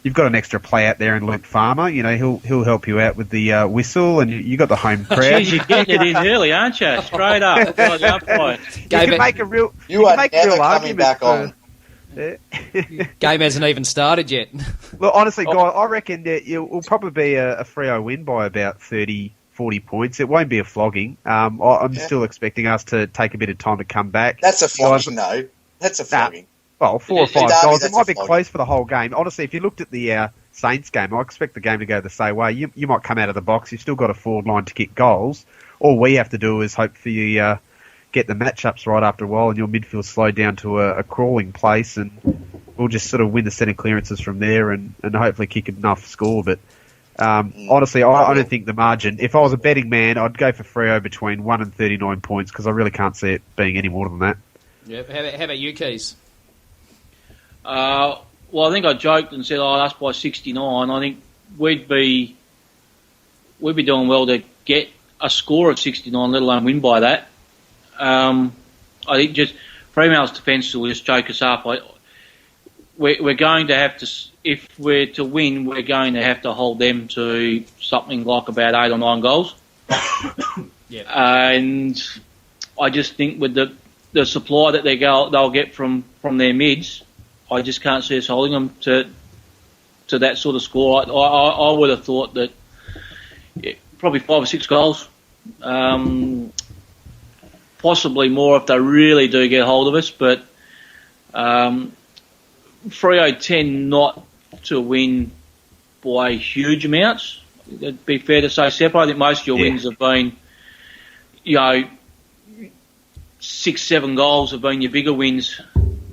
Speaker 2: You've got an extra play out there in Luke Farmer. He'll help you out with the whistle, and you got the home crowd.
Speaker 4: Jeez, you're getting it in early, aren't you? Straight up. Right, the umpire.
Speaker 2: You can make a real.
Speaker 5: You are
Speaker 2: make
Speaker 5: never
Speaker 2: real
Speaker 5: coming
Speaker 2: argument
Speaker 5: back
Speaker 2: for,
Speaker 5: on.
Speaker 1: Game hasn't even started yet.
Speaker 2: Well, honestly, guy, I reckon that it will probably be a Freo win by about 30, 40 points. It won't be a flogging. I'm still expecting us to take a bit of time to come back.
Speaker 5: That's a flogging, though. That's a flogging.
Speaker 2: Well, 4 or 5
Speaker 5: Derby,
Speaker 2: goals. It
Speaker 5: that's
Speaker 2: might
Speaker 5: a
Speaker 2: be
Speaker 5: flogging.
Speaker 2: close for the whole game. Honestly, if you looked at the Saints game, I expect the game to go the same way. You might come out of the box. You've still got a forward line to kick goals. All we have to do is hope for you get the matchups right after a while, and your midfield slow down to a crawling place, and we'll just sort of win the centre clearances from there, and hopefully kick enough score. But honestly, I don't think the margin. If I was a betting man, I'd go for Freo between 1 and 39 points, because I really can't see it being any more than that.
Speaker 1: Yeah. How about you, Keys?
Speaker 4: Well, I think I joked and said, us by 69. I think we'd be doing well to get a score of 69, let alone win by that. I think just Fremantle's defence will just choke us up. We're going to have to, if we're to win, we're going to have to hold them to something like about 8 or 9 goals.
Speaker 1: Yeah.
Speaker 4: And I just think with the supply that they'll get from their mids, I just can't see us holding them to that sort of score. I would have thought that probably 5 or 6 goals, possibly more if they really do get hold of us. But Freo tend not to win by huge amounts. It'd be fair to say, Seppo, I think most of your wins have been, 6-7 goals have been your bigger wins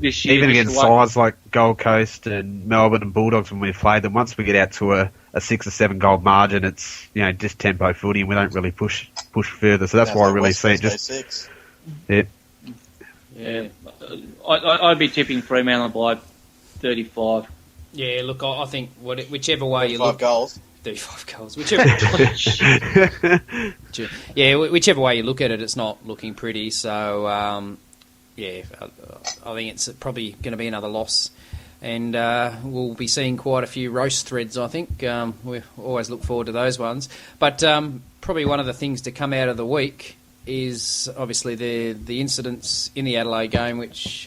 Speaker 4: this year.
Speaker 2: Even against sides like Gold Coast and Melbourne and Bulldogs, when we played them, once we get out to a 6 or 7 goal margin, it's just tempo footy, and we don't really push further. So that's why I really see it. Just
Speaker 4: yeah, I'd be tipping Fremantle by 35.
Speaker 1: Yeah, look, I think whichever way you
Speaker 5: 5
Speaker 1: look,
Speaker 5: goals.
Speaker 1: 35 goals. Whichever way you look at it, it's not looking pretty. So, I think it's probably going to be another loss. And we'll be seeing quite a few roast threads, I think. We always look forward to those ones. But probably one of the things to come out of the week is obviously the incidents in the Adelaide game, which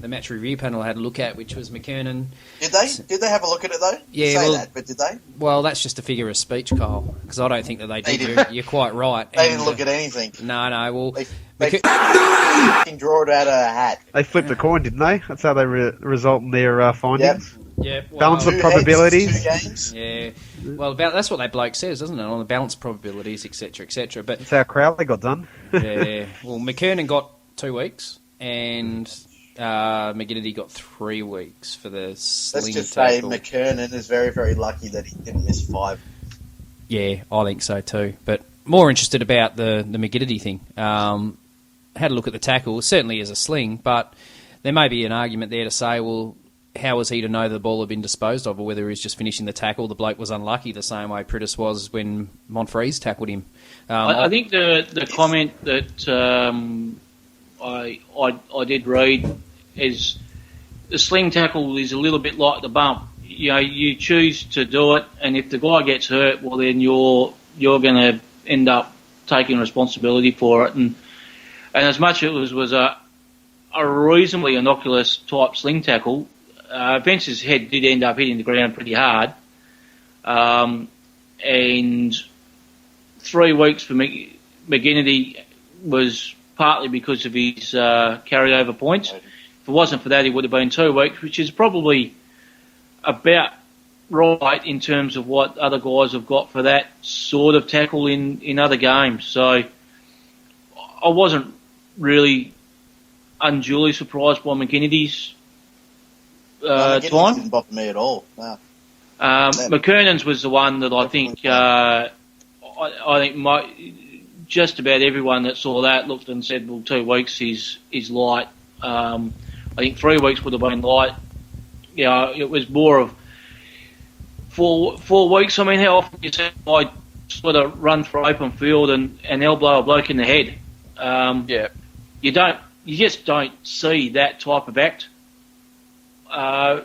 Speaker 1: the match review panel had a look at, which was McKernan.
Speaker 5: Did they have a look at it, though?
Speaker 1: Yeah,
Speaker 5: but did they?
Speaker 1: Well, that's just a figure of speech, Kyle, because I don't think that they did. You're quite right.
Speaker 5: They didn't look at anything.
Speaker 1: No. Well,
Speaker 5: they can draw it out of a hat.
Speaker 2: They flipped a coin, didn't they? That's how they result in their findings.
Speaker 1: Yep. Well,
Speaker 2: balance of probabilities.
Speaker 5: 2 games.
Speaker 1: Yeah. Well, that's what that bloke says, doesn't it? On the balance probabilities, etc., etc. But
Speaker 2: that's how Crowley got done.
Speaker 1: Yeah. Well, McKernan got 2 weeks, and McGinnity got 3 weeks for the sling
Speaker 5: Let's just
Speaker 1: tackle.
Speaker 5: say McKernan is very, very lucky that he didn't miss 5.
Speaker 1: Yeah, I think so too. But more interested about the McGinnity thing. Had a look at the tackle, certainly as a sling, but there may be an argument there to say, well, how was he to know the ball had been disposed of, or whether he was just finishing the tackle? The bloke was unlucky the same way Pritis was when Monfries tackled him.
Speaker 4: I think the comment that I did read is the sling tackle is a little bit like the bump. You choose to do it, and if the guy gets hurt, well then you're going to end up taking responsibility for it. And as much as it was a reasonably innocuous type sling tackle, Vince's head did end up hitting the ground pretty hard. And 3 weeks for McGinnity was partly because of his carryover points. If it wasn't for that, he would have been 2 weeks, which is probably about right in terms of what other guys have got for that sort of tackle in other games. So I wasn't really unduly surprised by McGinnity's time.
Speaker 5: Didn't bother me at all. No.
Speaker 4: McKernan's was the one that I think just about everyone that saw that looked and said, well, 2 weeks is light. I think 3 weeks would have been light. It was more of 4 weeks. I mean, how often you see I sort of run through open field and elbow a bloke in the head? You don't you just don't see that type of act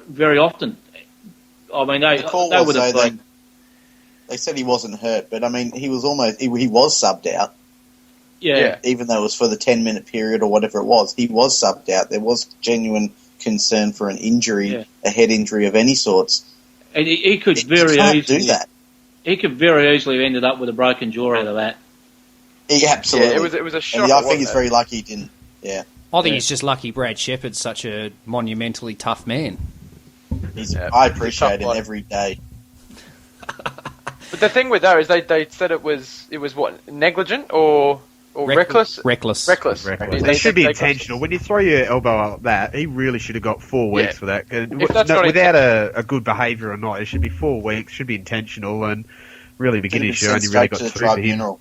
Speaker 4: very often. I mean, they would have been.
Speaker 5: They said he wasn't hurt, but I mean, he was subbed out.
Speaker 4: Yeah.
Speaker 5: Even though it was for the 10-minute period or whatever it was, he was subbed out. There was genuine concern for an injury, a head injury of any sorts.
Speaker 4: And he could very easily do that. He could very easily have ended up with a broken jaw out of that.
Speaker 5: Yeah, absolutely.
Speaker 3: Yeah, it was a shock.
Speaker 5: And I think he's very lucky he didn't. Yeah.
Speaker 1: I think he's just lucky Brad Shepherd's such a monumentally tough man.
Speaker 5: I appreciate him every day.
Speaker 3: But the thing with that is they said it was what, negligent or reckless?
Speaker 1: Reckless.
Speaker 2: It should be intentional. When you throw your elbow like that, he really should have got 4 weeks for that. Without a good behaviour or not, it should be 4 weeks. Should be intentional, and really beginning issue only really got 2 for him.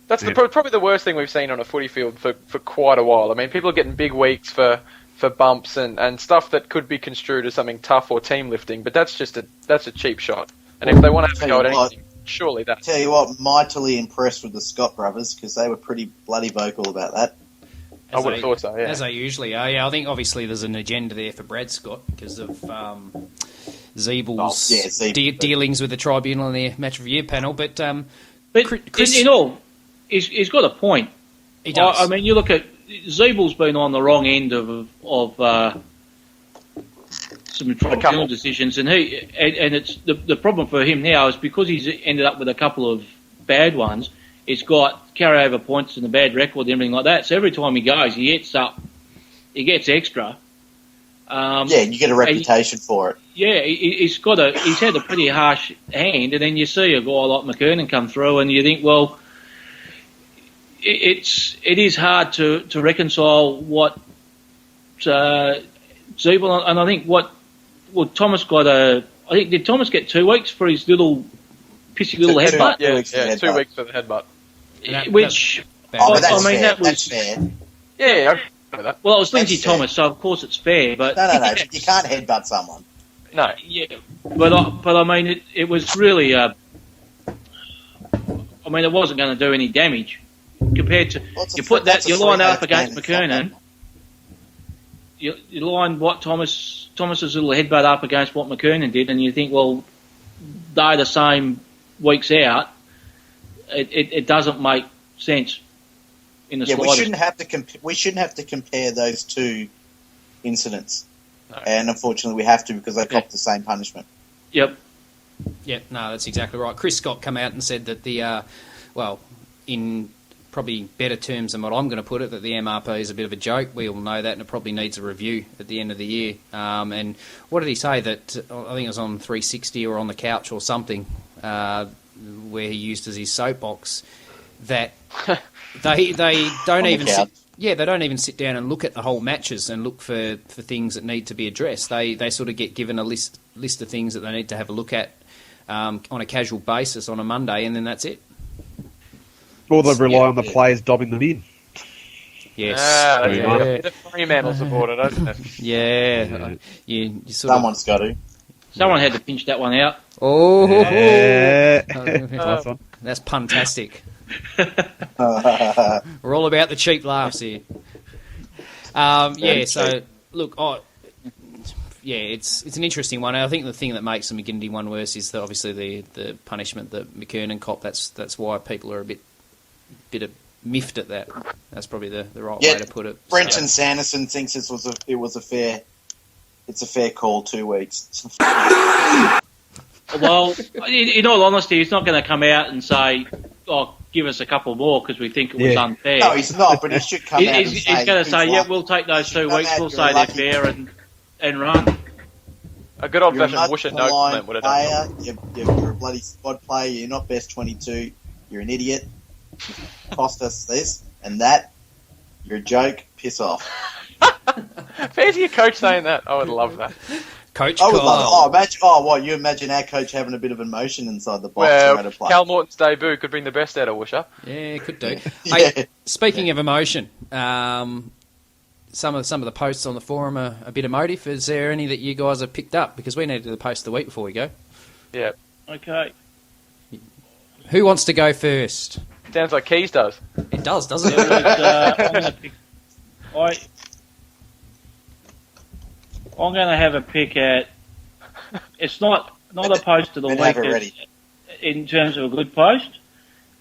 Speaker 3: That's probably the worst thing we've seen on a footy field for quite a while. I mean, people are getting big weeks for bumps and stuff that could be construed as something tough or team lifting, but that's a cheap shot. And if they want to have a go at anything, surely that.
Speaker 5: Tell you what, mightily impressed with the Scott brothers because they were pretty bloody vocal about that.
Speaker 3: I would have thought so, yeah.
Speaker 1: As they usually are. Yeah, I think obviously there's an agenda there for Brad Scott because of Zeebel's dealings with the tribunal and their match review panel. But Chris,
Speaker 4: in all, he's got a point.
Speaker 1: He does.
Speaker 4: I mean, you look at Zeebel's been on the wrong end of some tribunal decisions, and it's the problem for him now is because he's ended up with a couple of bad ones. It's got carryover points and a bad record and everything like that. So every time he goes, he gets extra.
Speaker 5: And you get a reputation for it.
Speaker 4: Yeah, he's had a pretty harsh hand, and then you see a guy like McKernan come through, and you think, well, it is hard to reconcile what Zeebel, and I think Thomas did Thomas get 2 weeks for his little pissy little headbutt?
Speaker 3: Yeah, 2 weeks for the headbutt.
Speaker 5: That's fair.
Speaker 3: Yeah, I know that.
Speaker 4: Well, it was Lindsay Thomas, so of course it's fair, but
Speaker 5: no, you can't headbutt someone.
Speaker 3: No.
Speaker 4: Yeah, but I mean, it was really. I mean, it wasn't going to do any damage compared to you line that up against McKernan. You line what Thomas's little headbutt up against what McKernan did, and you think, well, they're the same weeks out. It doesn't make sense in the slightest.
Speaker 5: We shouldn't have to compare those two incidents, and unfortunately, we have to because they copped the same punishment.
Speaker 4: Yep.
Speaker 1: Yeah, no, that's exactly right. Chris Scott come out and said that in probably better terms than what I'm going to put it, that the MRP is a bit of a joke. We all know that, and it probably needs a review at the end of the year. And what did he say? That I think it was on 360 or on the couch or something, where he used as his soapbox that they don't even they don't even sit down and look at the whole matches and look for things that need to be addressed. They sort of get given a list of things that they need to have a look at on a casual basis on a Monday, and then that's it.
Speaker 2: Or they rely on the players dobbing them in.
Speaker 1: Yes.
Speaker 3: The Fremantle supporter, doesn't it?
Speaker 1: Yeah.
Speaker 5: Someone's got to.
Speaker 4: Someone had to pinch that one out.
Speaker 1: Oh.
Speaker 2: Yeah. Nice one.
Speaker 1: That's puntastic. We're all about the cheap laughs here. So, look, it's an interesting one. I think the thing that makes the McGinnity one worse is obviously the punishment that McKernan copped. That's why people are a bit miffed at that. That's probably the right way to put it.
Speaker 5: Brenton Sanderson thinks it was a fair call. 2 weeks.
Speaker 4: Well, in all honesty, he's not going to come out and say, "Oh, give us a couple more because we think it was unfair."
Speaker 5: No, he's not. But he should come out.
Speaker 4: He's going to say, "Yeah, we'll take those 2 weeks. We'll say they're fair and run."
Speaker 3: A good old-fashioned whoosh and no comment would have done.
Speaker 5: You're a bloody squad player. You're not best 22. You're an idiot. Cost us this and that. You're a joke. Piss off.
Speaker 3: Fancy your coach saying that. I would love that.
Speaker 1: Coach
Speaker 5: I would love it. You imagine our coach having a bit of emotion inside the box.
Speaker 3: Well, Cal Morton's debut could bring the best out of Woosher.
Speaker 1: Yeah, could do. Hey, speaking of emotion, some of the posts on the forum are a bit emotive. Is there any that you guys have picked up? Because we need to post of the week before we go.
Speaker 3: Yeah.
Speaker 4: Okay.
Speaker 1: Who wants to go first?
Speaker 3: Sounds like Keys does.
Speaker 1: It does, doesn't it?
Speaker 4: I'm going to have a pick at. It's not a post of the week in terms of a good post,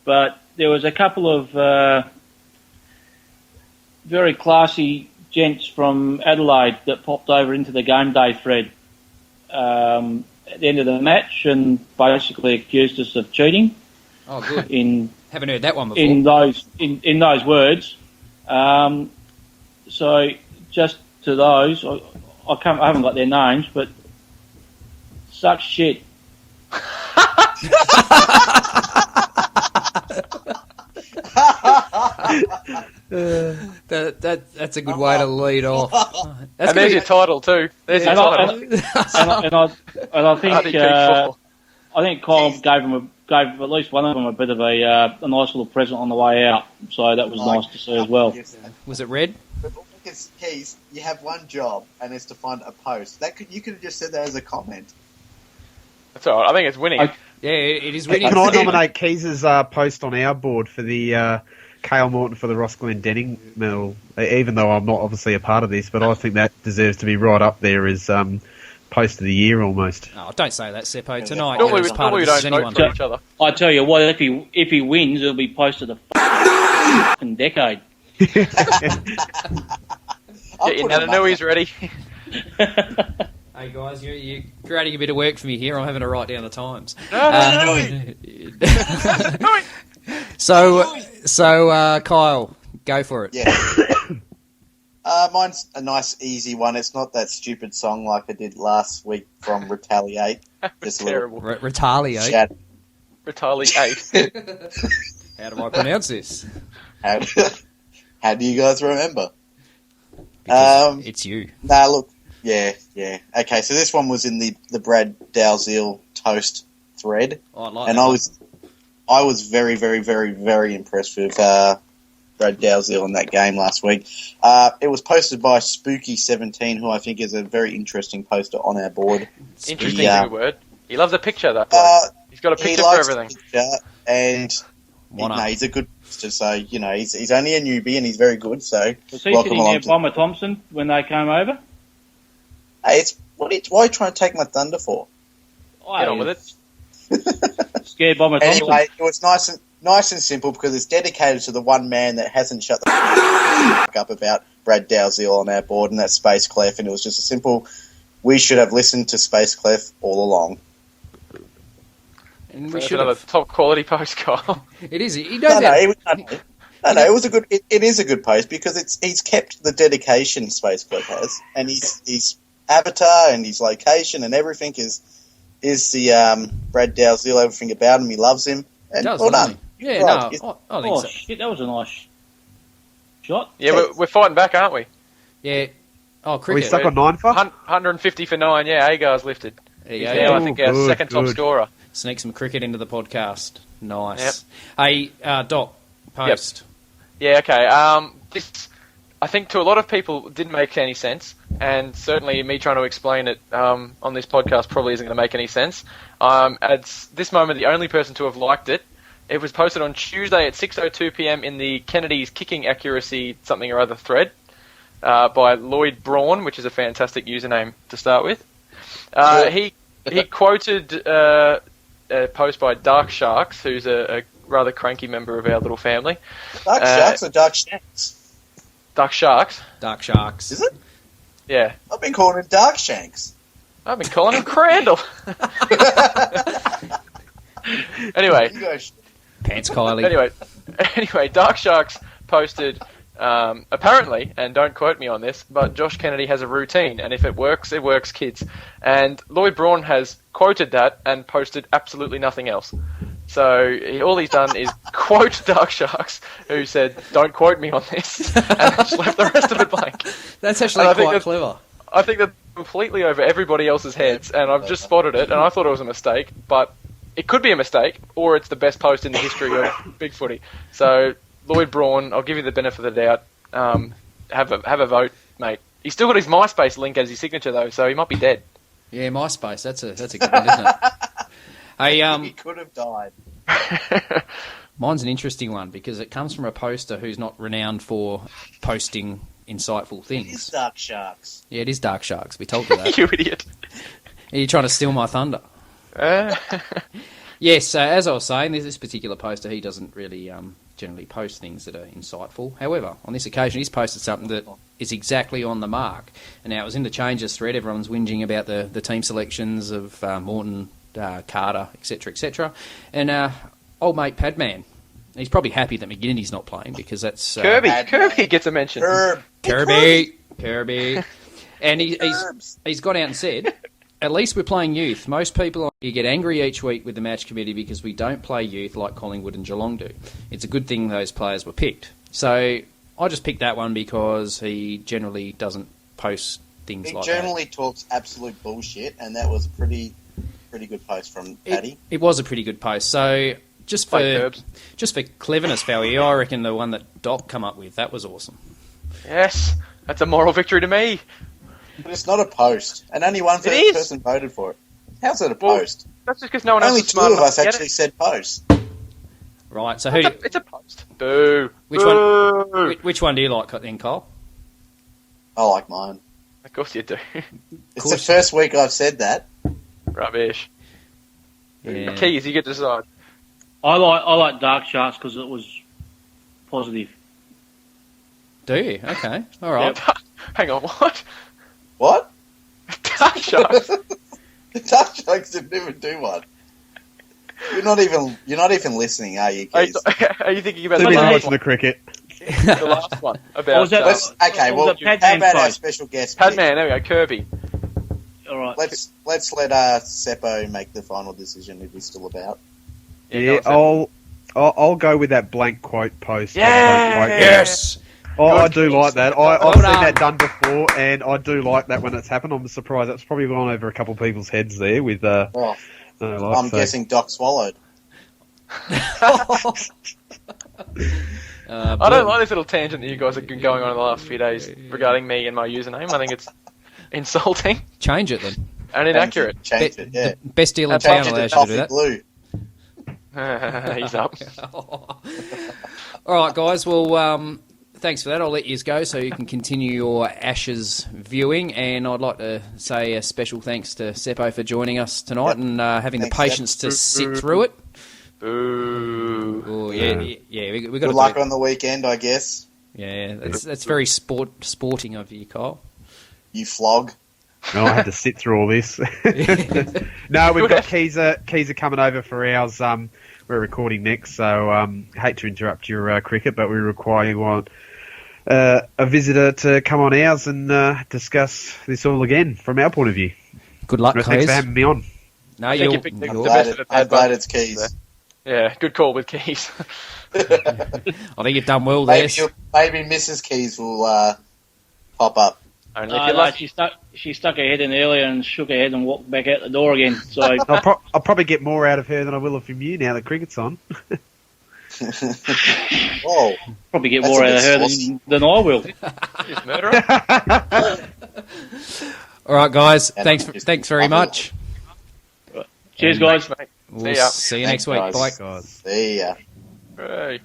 Speaker 4: but there was a couple of very classy gents from Adelaide that popped over into the game day thread at the end of the match and basically accused us of cheating.
Speaker 1: Oh, good. Haven't heard that one before.
Speaker 4: In those words. So just to those, I haven't got their names, but suck shit.
Speaker 1: That's a good way to lead off.
Speaker 3: And there's your title too. There's your title.
Speaker 4: And I think I think Kyle gave at least one of them a bit of a nice little present on the way out. So that was nice to see as well.
Speaker 1: Was it red?
Speaker 5: Keys, you have one job, and it's to find a post. You could have just said that as a comment.
Speaker 3: That's all right. I think it's winning.
Speaker 1: Yeah, it is winning.
Speaker 2: Can I nominate Keys' post on our board for the Cale Morton for the Ross Glendenning medal? Even though I'm not obviously a part of this, but I think that deserves to be right up there as post of the year almost.
Speaker 1: Oh, don't say that, Seppo. Tonight,
Speaker 3: normally
Speaker 1: as part of
Speaker 3: we
Speaker 1: this
Speaker 3: don't
Speaker 1: anyone.
Speaker 3: vote for each other.
Speaker 4: I tell you what, if he wins, it'll be post of the fucking decade.
Speaker 3: Get your Nananui's ready.
Speaker 1: Hey guys, you're creating a bit of work for me here. I'm having to write down the times. So Kyle, go for it.
Speaker 5: Yeah. Mine's a nice, easy one. It's not that stupid song like I did last week from Retaliate.
Speaker 3: Just terrible.
Speaker 1: Retaliate.
Speaker 3: Retaliate.
Speaker 1: How do I pronounce this?
Speaker 5: How do you guys remember?
Speaker 1: Because it's you.
Speaker 5: Nah, look. Yeah. Okay, so this one was in the Brad Dalziel toast thread.
Speaker 1: Oh, I like
Speaker 5: and
Speaker 1: that.
Speaker 5: I was very, very, very, very impressed with Brad Dalziel in that game last week. It was posted by Spooky17, who I think is a very interesting poster on our board.
Speaker 3: Interesting is a good word. He loves a picture, that guy. He's got a picture for everything.
Speaker 5: And he's a good poster, so he's only a newbie and he's very good. So
Speaker 4: was he sitting there, Bomber Thompson, when they came over?
Speaker 5: Hey, why are you trying to take my thunder for?
Speaker 3: Get on with it.
Speaker 4: Scared Bomber Thompson.
Speaker 5: Anyway, it was nice and simple because it's dedicated to the one man that hasn't shut the up about Brad Dalziel on our board, and that's Space Clef. And it was just a simple, we should have listened to Space Clef all along.
Speaker 1: And we
Speaker 3: That's
Speaker 1: should
Speaker 3: another
Speaker 1: have.
Speaker 3: top quality post, Kyle.
Speaker 1: It is. He does that.
Speaker 5: It was a good. It is a good post because he's kept the dedication Space Clef has, and his avatar and his location and everything is the Brad Dalziel. Everything about him, he loves him. And
Speaker 1: Does,
Speaker 5: well done.
Speaker 1: Yeah,
Speaker 5: right.
Speaker 1: I think so.
Speaker 4: Shit, that was a nice shot.
Speaker 3: Yeah, we're fighting back, aren't we?
Speaker 1: Yeah. Oh,
Speaker 2: Are we
Speaker 1: cricket.
Speaker 2: stuck on 9 for?
Speaker 3: 150 for 9, yeah, Agar's lifted.
Speaker 1: There
Speaker 3: He's
Speaker 1: you
Speaker 3: now,
Speaker 1: go.
Speaker 3: I think, our second top scorer.
Speaker 1: Sneak some cricket into the podcast. Nice. Yep. Hey, Doc, post.
Speaker 3: Yep. Yeah, okay. This, I think, to a lot of people, didn't make any sense, and certainly me trying to explain it on this podcast probably isn't going to make any sense. At this moment, the only person to have liked it, it was posted on Tuesday at 6:02 p.m. in the Kennedy's kicking accuracy something or other thread by Lloyd Braun, which is a fantastic username to start with. He quoted a post by Dark Sharks, who's a rather cranky member of our little family.
Speaker 5: Dark Sharks or Dark Shanks?
Speaker 3: Dark Sharks.
Speaker 1: Dark Sharks.
Speaker 5: Is it?
Speaker 3: Yeah.
Speaker 5: I've been calling him Dark Shanks.
Speaker 3: I've been calling him Crandall. Anyway.
Speaker 1: Pantskyle.
Speaker 3: Anyway, Dark Sharks posted, apparently, and don't quote me on this, but Josh Kennedy has a routine, and if it works, kids. And Lloyd Braun has quoted that and posted absolutely nothing else. So all he's done is quote Dark Sharks, who said, "Don't quote me on this," and just left the rest of it blank.
Speaker 1: That's actually quite clever.
Speaker 3: I think that's completely over everybody else's heads, and I've just spotted it, and I thought it was a mistake, but it could be a mistake, or it's the best post in the history of BigFooty. So, Lloyd Braun, I'll give you the benefit of the doubt. Have a vote, mate. He's still got his MySpace link as his signature, though, so he might be dead.
Speaker 1: Yeah, MySpace. That's a good one, isn't it? Hey,
Speaker 5: He could have died.
Speaker 1: Mine's an interesting one because it comes from a poster who's not renowned for posting insightful
Speaker 5: It is
Speaker 1: things.
Speaker 5: Dark Sharks.
Speaker 1: Yeah, it is Dark Sharks. We told you that.
Speaker 3: You idiot.
Speaker 1: Are you trying to steal my thunder? Yes, as I was saying, there's this particular poster. He doesn't really generally post things that are insightful. However, on this occasion, he's posted something that is exactly on the mark. And now it was in the changes thread. Everyone's whinging about the team selections of Morton, Carter, etc., etc. And old mate Padman, he's probably happy that McGinnity's not playing because that's
Speaker 3: Kirby gets a mention.
Speaker 1: Kirby. And he's gone out and said, at least we're playing youth. Most people get angry each week with the match committee because we don't play youth like Collingwood and Geelong do. It's a good thing those players were picked. So I just picked that one because he generally doesn't post things like that.
Speaker 5: He generally talks absolute bullshit, and that was a pretty good post from Paddy.
Speaker 1: It was a pretty good post. So just for cleverness value, I reckon the one that Doc come up with, that was awesome.
Speaker 3: Yes, that's a moral victory to me.
Speaker 5: But it's not a post, and only one person voted for it. How's it a post?
Speaker 3: That's just because no one else
Speaker 5: Only
Speaker 3: is
Speaker 5: two
Speaker 3: smart
Speaker 5: of
Speaker 3: enough
Speaker 5: us
Speaker 3: to get
Speaker 5: actually
Speaker 3: it.
Speaker 5: said post.
Speaker 1: Right, so
Speaker 3: It's a post. Boo.
Speaker 1: which one do you like then, Kyle?
Speaker 5: I like mine.
Speaker 3: Of course you do.
Speaker 5: It's the first week I've said that.
Speaker 3: Rubbish.
Speaker 1: Yeah.
Speaker 3: Keys, you get to decide.
Speaker 4: I like Dark Sharks because it was positive.
Speaker 1: Do you? Okay, all right.
Speaker 3: Yeah. Hang on, what?
Speaker 5: What?
Speaker 3: Dark Sharks.
Speaker 5: The Dark Sharks didn't even do one. You're not even listening, are you, Keys?
Speaker 3: Are you thinking about
Speaker 2: Too
Speaker 3: the
Speaker 2: busy
Speaker 3: last
Speaker 2: watching
Speaker 3: one?
Speaker 2: the cricket.
Speaker 3: The last one about
Speaker 4: was that-
Speaker 5: Well,
Speaker 4: Padman
Speaker 5: how about our
Speaker 4: post?
Speaker 5: special guest?
Speaker 3: Padman. There we go. Kirby.
Speaker 4: All right.
Speaker 5: Let's let Seppo make the final decision if he's still about.
Speaker 2: Yeah, I'll go with that blank quote post.
Speaker 3: Yeah.
Speaker 1: Yes.
Speaker 2: I do like that. I've
Speaker 1: Well
Speaker 2: seen
Speaker 1: done.
Speaker 2: that done before, and I do like that when it's happened. I'm surprised that's probably gone over a couple of people's heads there. With
Speaker 5: I'm guessing Doc swallowed.
Speaker 3: I don't like this little tangent that you guys have been going on in the last few days regarding me and my username. I think it's insulting
Speaker 1: Change it then.
Speaker 3: and inaccurate.
Speaker 5: Change it, yeah.
Speaker 1: The best deal in
Speaker 5: Change
Speaker 1: town
Speaker 5: it to
Speaker 1: allows you to do
Speaker 5: coffee
Speaker 1: that.
Speaker 5: blue.
Speaker 3: He's up.
Speaker 1: All right, guys. Well, thanks for that. I'll let you go so you can continue your Ashes viewing. And I'd like to say a special thanks to Seppo for joining us tonight and having
Speaker 5: Thanks,
Speaker 1: the patience to sit through it.
Speaker 3: Boo.
Speaker 1: Oh, yeah. We got
Speaker 5: Good luck on the weekend, I guess.
Speaker 1: Yeah, that's very sporting of you, Kyle.
Speaker 5: You flog.
Speaker 2: No, I had to sit through all this. No, we've got Keezer coming over for ours. We're recording next, so hate to interrupt your cricket, but we require you on a visitor to come on ours and discuss this all again from our point of view.
Speaker 1: Good luck,
Speaker 2: Thanks
Speaker 1: Keys.
Speaker 2: for having me on.
Speaker 1: No,
Speaker 3: I think
Speaker 1: you're
Speaker 3: you picked the
Speaker 5: I'm
Speaker 3: best of the bad
Speaker 5: glad
Speaker 3: bunch.
Speaker 5: it's Keys.
Speaker 3: Yeah, good call with Keys.
Speaker 1: I think you've done well there.
Speaker 5: Maybe Mrs. Keys will pop up.
Speaker 3: Only if you're lucky.
Speaker 4: She stuck her head in earlier and shook her head and walked back out the door again. So
Speaker 2: I'll probably get more out of her than I will from you now that cricket's on.
Speaker 5: Oh,
Speaker 4: probably get
Speaker 5: That's
Speaker 4: more
Speaker 5: a
Speaker 4: out of
Speaker 5: bit
Speaker 4: her
Speaker 5: saucy.
Speaker 4: than I will.
Speaker 3: Just murderer.
Speaker 1: All right, guys.
Speaker 5: And
Speaker 1: Thanks very much.
Speaker 4: Cheers, guys.
Speaker 3: Thanks, mate.
Speaker 1: We'll
Speaker 3: See ya.
Speaker 1: see you
Speaker 5: Thanks,
Speaker 1: next week.
Speaker 5: guys.
Speaker 1: Bye.
Speaker 2: God.
Speaker 5: see ya.
Speaker 3: Hey.